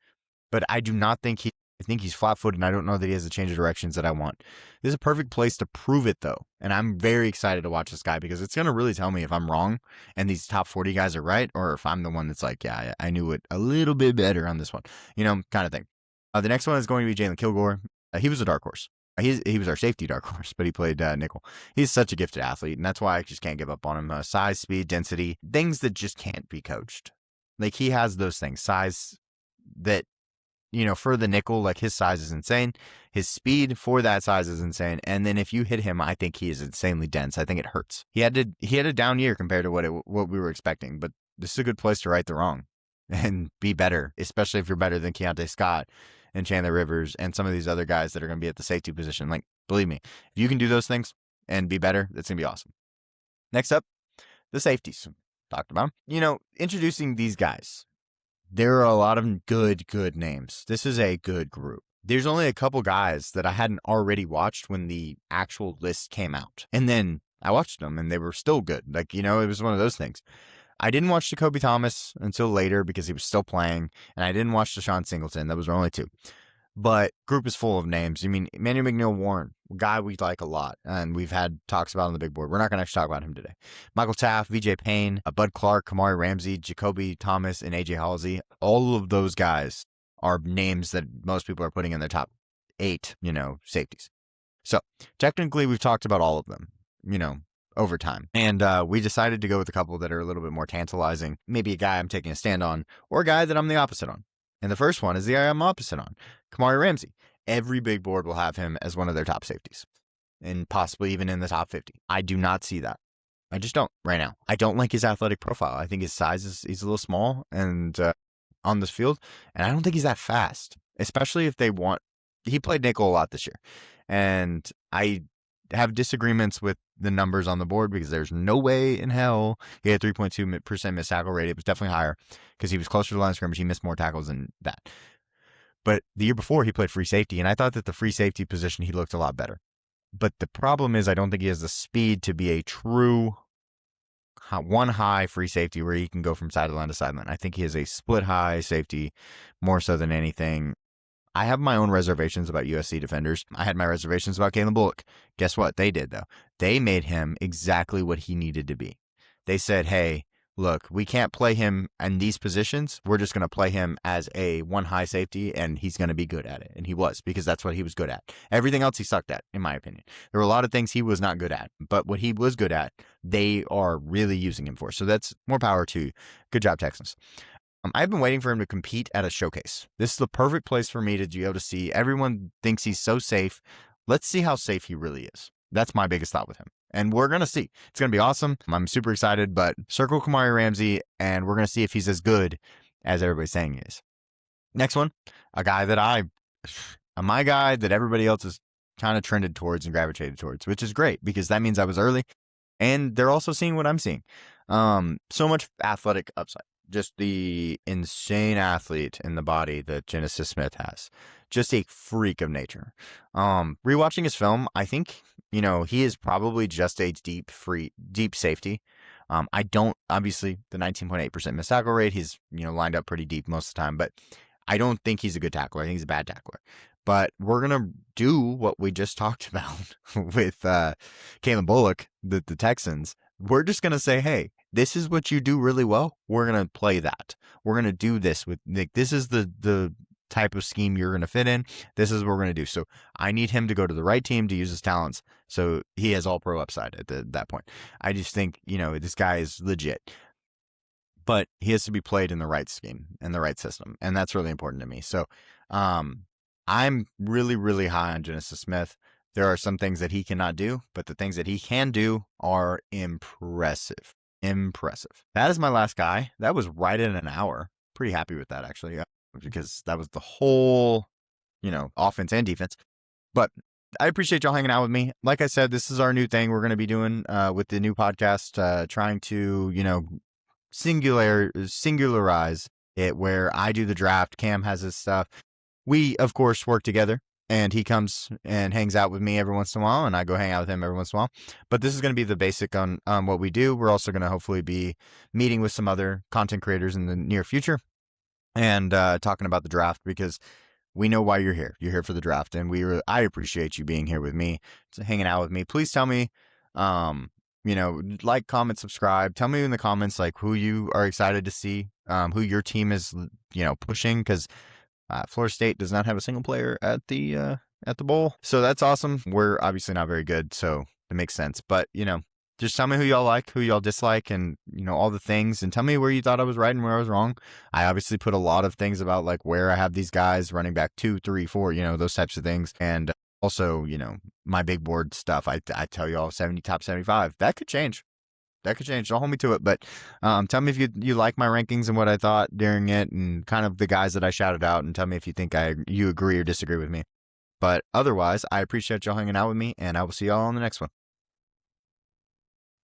But I do not think I think he's flat-footed, and I don't know that he has the change of directions that I want. This is a perfect place to prove it, though. And I'm very excited to watch this guy because it's going to really tell me if I'm wrong and these top 40 guys are right, or if I'm the one that's like, yeah, I knew it a little bit better on this one, kind of thing. The next one is going to be Jalen Kilgore. He was a dark horse. He was our safety dark horse, but he played nickel. He's such a gifted athlete, and that's why I just can't give up on him. Size, speed, density, things that just can't be coached. Like, he has those things. Size that, for the nickel, like, his size is insane. His speed for that size is insane. And then if you hit him, I think he is insanely dense. I think it hurts. He had a down year compared to what we were expecting, but this is a good place to right the wrong and be better, especially if you're better than Keontae Scott and Chandler Rivers and some of these other guys that are going to be at the safety position. Like, believe me, if you can do those things and be better, that's going to be awesome. Next up, the safeties. Talked about them. Introducing these guys. There are a lot of good names. This is a good group. There's only a couple guys that I hadn't already watched when the actual list came out. And then I watched them and they were still good. Like, it was one of those things. I didn't watch Jacoby Thomas until later because he was still playing. And I didn't watch Deshaun Singleton. That was our only two. But group is full of names. Emmanuel McNeil-Warren, a guy we like a lot, and we've had talks about on the big board. We're not going to actually talk about him today. Michael Taft, VJ Payne, Bud Clark, Kamari Ramsey, Jacoby Thomas, and AJ Halsey. All of those guys are names that most people are putting in their top 8, safeties. So technically, we've talked about all of them, over time. And we decided to go with a couple that are a little bit more tantalizing. Maybe a guy I'm taking a stand on, or a guy that I'm the opposite on. And the first one is the guy I'm opposite on, Kamari Ramsey. Every big board will have him as one of their top safeties and possibly even in the top 50. I do not see that. I just don't right now. I don't like his athletic profile. I think his size he's a little small and on this field, and I don't think he's that fast, especially if he played nickel a lot this year. And I have disagreements with the numbers on the board because there's no way in hell he had 3.2% missed tackle rate. It was definitely higher because he was closer to the line of scrimmage. He missed more tackles than that. But the year before, he played free safety, and I thought that the free safety position, he looked a lot better. But the problem is I don't think he has the speed to be a true one high free safety where he can go from sideline to sideline. I think he is a split high safety more so than anything. I have my own reservations about USC defenders. I had my reservations about Caleb Bullock. Guess what? They did, though. They made him exactly what he needed to be. They said, hey, look, we can't play him in these positions. We're just going to play him as a one high safety, and he's going to be good at it. And he was, because that's what he was good at. Everything else he sucked at, in my opinion. There were a lot of things he was not good at, but what he was good at, they are really using him for. So that's more power to you. Good job, Texans. I've been waiting for him to compete at a showcase. This is the perfect place for me to be able to see. Everyone thinks he's so safe. Let's see how safe he really is. That's my biggest thought with him. And we're going to see. It's going to be awesome. I'm super excited, but circle Kamari Ramsey, and we're going to see if he's as good as everybody's saying he is. Next one, a guy that my guy that everybody else has kind of trended towards and gravitated towards, which is great because that means I was early. And they're also seeing what I'm seeing. So much athletic upside. Just the insane athlete in the body that Genesis Smith has. Just a freak of nature. Rewatching his film, I think, he is probably just a deep safety. I don't, obviously, the 19.8% missed tackle rate, he's, lined up pretty deep most of the time, but I don't think he's a good tackler. I think he's a bad tackler. But we're going to do what we just talked about with Caleb Bullock, the Texans. We're just going to say, hey, this is what you do really well. We're going to play that. We're going to do this with Nick. This is the type of scheme you're going to fit in. This is what we're going to do. So I need him to go to the right team to use his talents. So he has all pro upside at that point. I just think, this guy is legit. But he has to be played in the right scheme and the right system. And that's really important to me. So I'm really, really high on Genesis Smith. There are some things that he cannot do, but the things that he can do are impressive. That is my last guy. That was right in an hour. Pretty happy with that, actually, because that was the whole, offense and defense. But I appreciate y'all hanging out with me. Like I said, this is our new thing we're going to be doing with the new podcast, trying to, singularize it where I do the draft. Cam has his stuff. We, of course, work together. And he comes and hangs out with me every once in a while, and I go hang out with him every once in a while. But this is going to be the basic on what we do. We're also going to hopefully be meeting with some other content creators in the near future and talking about the draft because we know why you're here. You're here for the draft, and I appreciate you being here with me, hanging out with me. Please tell me, like, comment, subscribe. Tell me in the comments like who you are excited to see, who your team is, pushing because. Florida State does not have a single player at the bowl. So that's awesome. We're obviously not very good, so it makes sense. But, just tell me who y'all like, who y'all dislike, and, all the things. And tell me where you thought I was right and where I was wrong. I obviously put a lot of things about, like, where I have these guys running back 2, 3, 4, those types of things. And also, my big board stuff. I tell y'all top 75. That could change. Don't hold me to it, but tell me if you like my rankings and what I thought during it and kind of the guys that I shouted out, and tell me if you think you agree or disagree with me. But otherwise, I appreciate y'all hanging out with me, and I will see y'all on the next one.